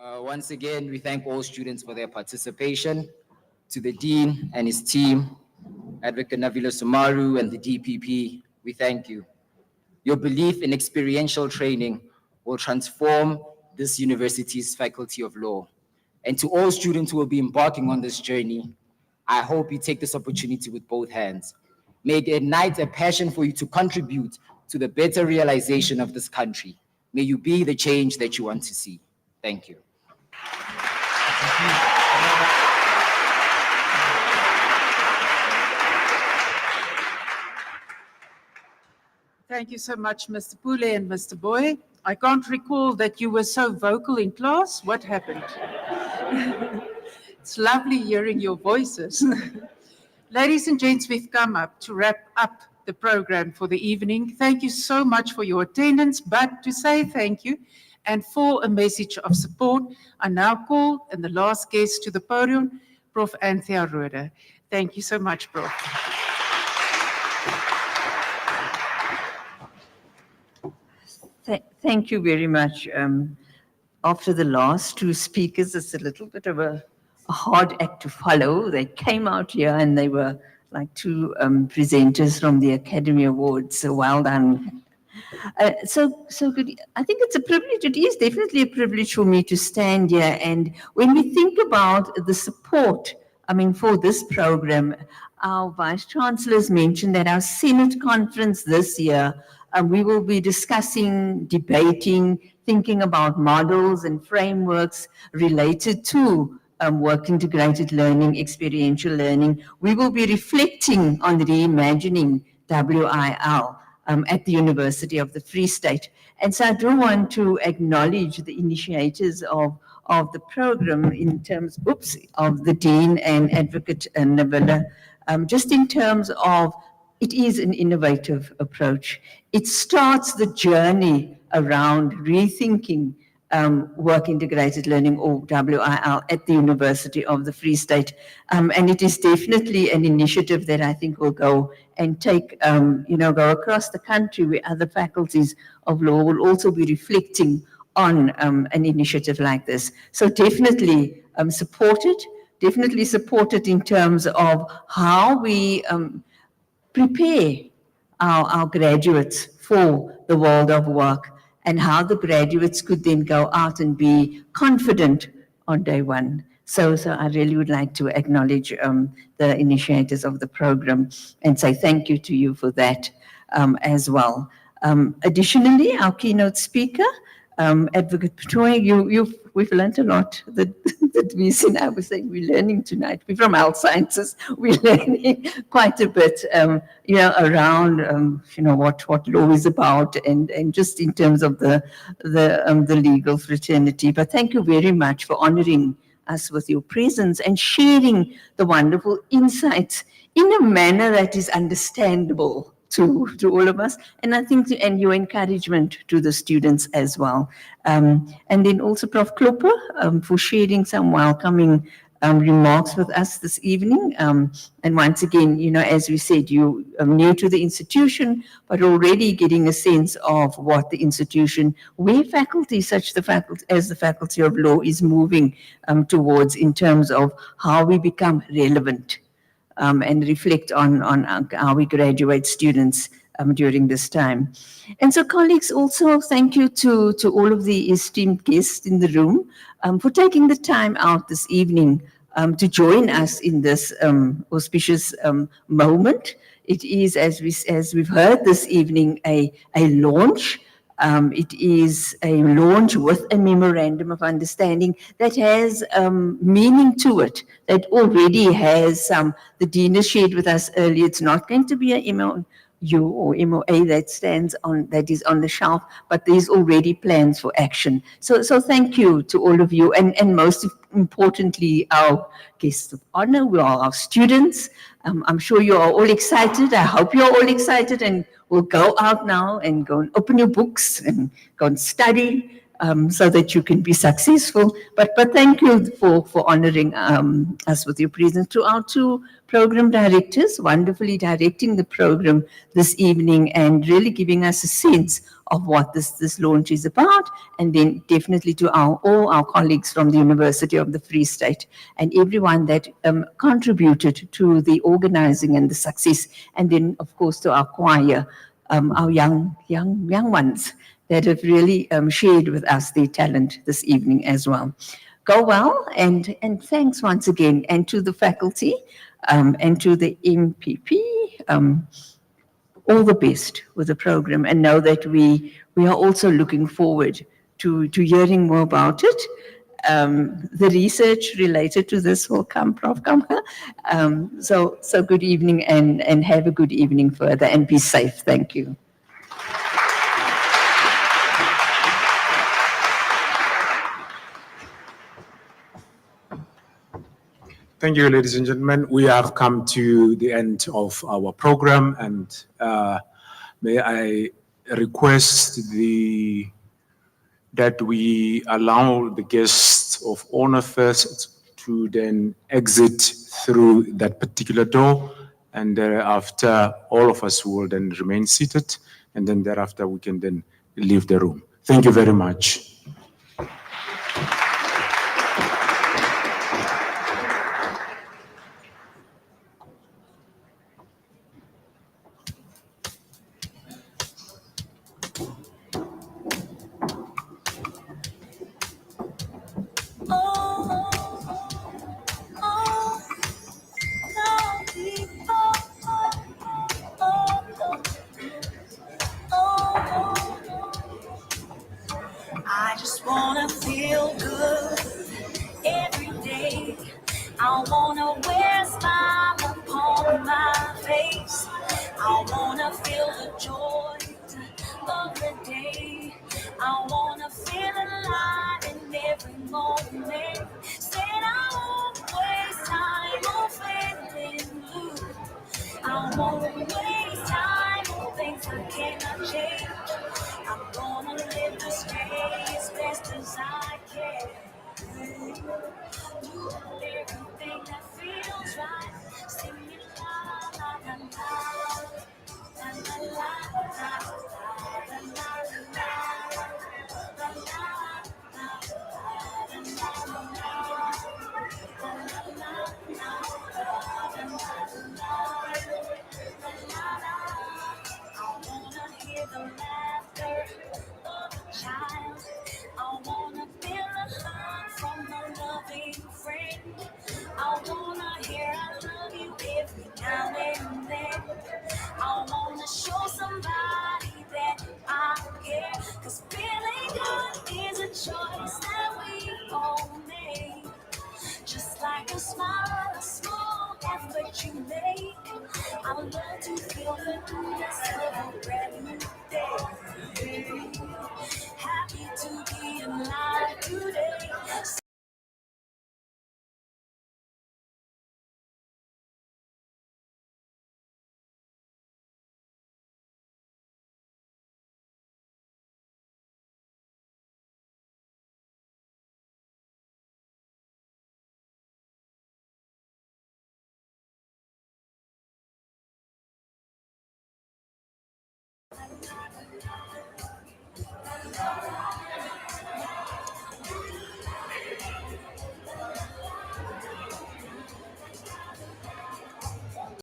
Once again, we thank all students for their participation. To the Dean and his team, Advocate Navila Sumaru and the DPP, we thank you. Your belief in experiential training will transform this university's Faculty of Law. And to all students who will be embarking on this journey, I hope you take this opportunity with both hands. May it ignite a passion for you to contribute to the better realization of this country. May you be the change that you want to see. Thank you. Thank you so much, Mr. Pule and Mr. Boy. I can't recall that you were so vocal in class. What happened? It's lovely hearing your voices. Ladies and gents, we've come up to wrap up the program for the evening. Thank you so much for your attendance, but to say thank you and for a message of support, I now call and the last guest to the podium, Prof. Anthea Roeder. Thank you so much, Prof. Thank you very much. After the last two speakers, it's a little bit of a hard act to follow. They came out here and they were like two presenters from the Academy Awards. So well done. So good. I think it's a privilege. It is definitely a privilege for me to stand here. And when we think about the support, for this program, our Vice Chancellors mentioned that our Senate conference this year, we will be discussing, debating, thinking about models and frameworks related to work integrated learning, experiential learning. We will be reflecting on reimagining WIL at the University of the Free State. And so I do want to acknowledge the initiators of the program in terms, of the Dean and Advocate Navila, just in terms of it is an innovative approach. It starts the journey around rethinking work integrated learning, or WIL, at the University of the Free State. And it is definitely an initiative that I think will go and take, go across the country, where other faculties of law will also be reflecting on an initiative like this. So definitely support it in terms of how we prepare our graduates for the world of work, and how the graduates could then go out and be confident on day one. So I really would like to acknowledge the initiators of the program and say thank you to you for that as well. Additionally, our keynote speaker, Advocate Petoy, we've learned a lot that we see now. We're saying we're learning tonight. We're from health sciences. We're learning quite a bit, around, what law is about, and just in terms of the legal fraternity. But thank you very much for honoring us with your presence and sharing the wonderful insights in a manner that is understandable to all of us, and I think, and your encouragement to the students as well. And then also Prof. Klopper for sharing some welcoming remarks with us this evening. And once again, as we said, you are new to the institution, but already getting a sense of what the institution, where faculty, such as the Faculty of Law, is moving towards in terms of how we become relevant. And reflect on how we graduate students during this time. And so, colleagues, also thank you to all of the esteemed guests in the room for taking the time out this evening to join us in this auspicious moment. It is, as we've heard this evening, a launch. It is a launch with a memorandum of understanding that has meaning to it, that already has the Dean has shared with us earlier. It's not going to be a MOU or MOA that is on the shelf, but there's already plans for action. So thank you to all of you, and most importantly, our guests of honor, we are our students. I'm sure you are all excited. I hope you're all excited, and we'll go out now and go and open your books and go and study so that you can be successful. But thank you for honoring us with your presence. To our two program directors, wonderfully directing the program this evening and really giving us a sense of what this launch is about, and then definitely to all our colleagues from the University of the Free State and everyone that contributed to the organizing and the success, and then of course to our choir, our young ones that have really shared with us their talent this evening as well. Go well, and thanks once again, and to the faculty and to the MPP. All the best with the program, and know that we are also looking forward to hearing more about it. The research related to this will come, Prof. Kamka. So good evening, and have a good evening further, and be safe. Thank you. Thank you, ladies and gentlemen. We have come to the end of our program, and may I request that we allow the guests of honor first to then exit through that particular door, and thereafter all of us will then remain seated, and then thereafter we can then leave the room. Thank you very much. I just wanna feel good every day. I wanna wear a smile upon my face. I wanna feel the joy of the day. I wanna feel alive in every moment. Said I won't waste time on feeling blue. I won't waste time on things I cannot change. I'm gonna live this day as best as I can. Do everything that feels right. Sing it la la la la la la la la la I wanna hear the laughter of a child. I wanna feel a hug from a loving friend. I wanna hear I love you every now and then. I wanna show somebody that I care. 'Cause feeling good is a choice that we all make. Just like a smile, a small effort you make. I love to feel the goodness of a brand new day. Happy to be alive today.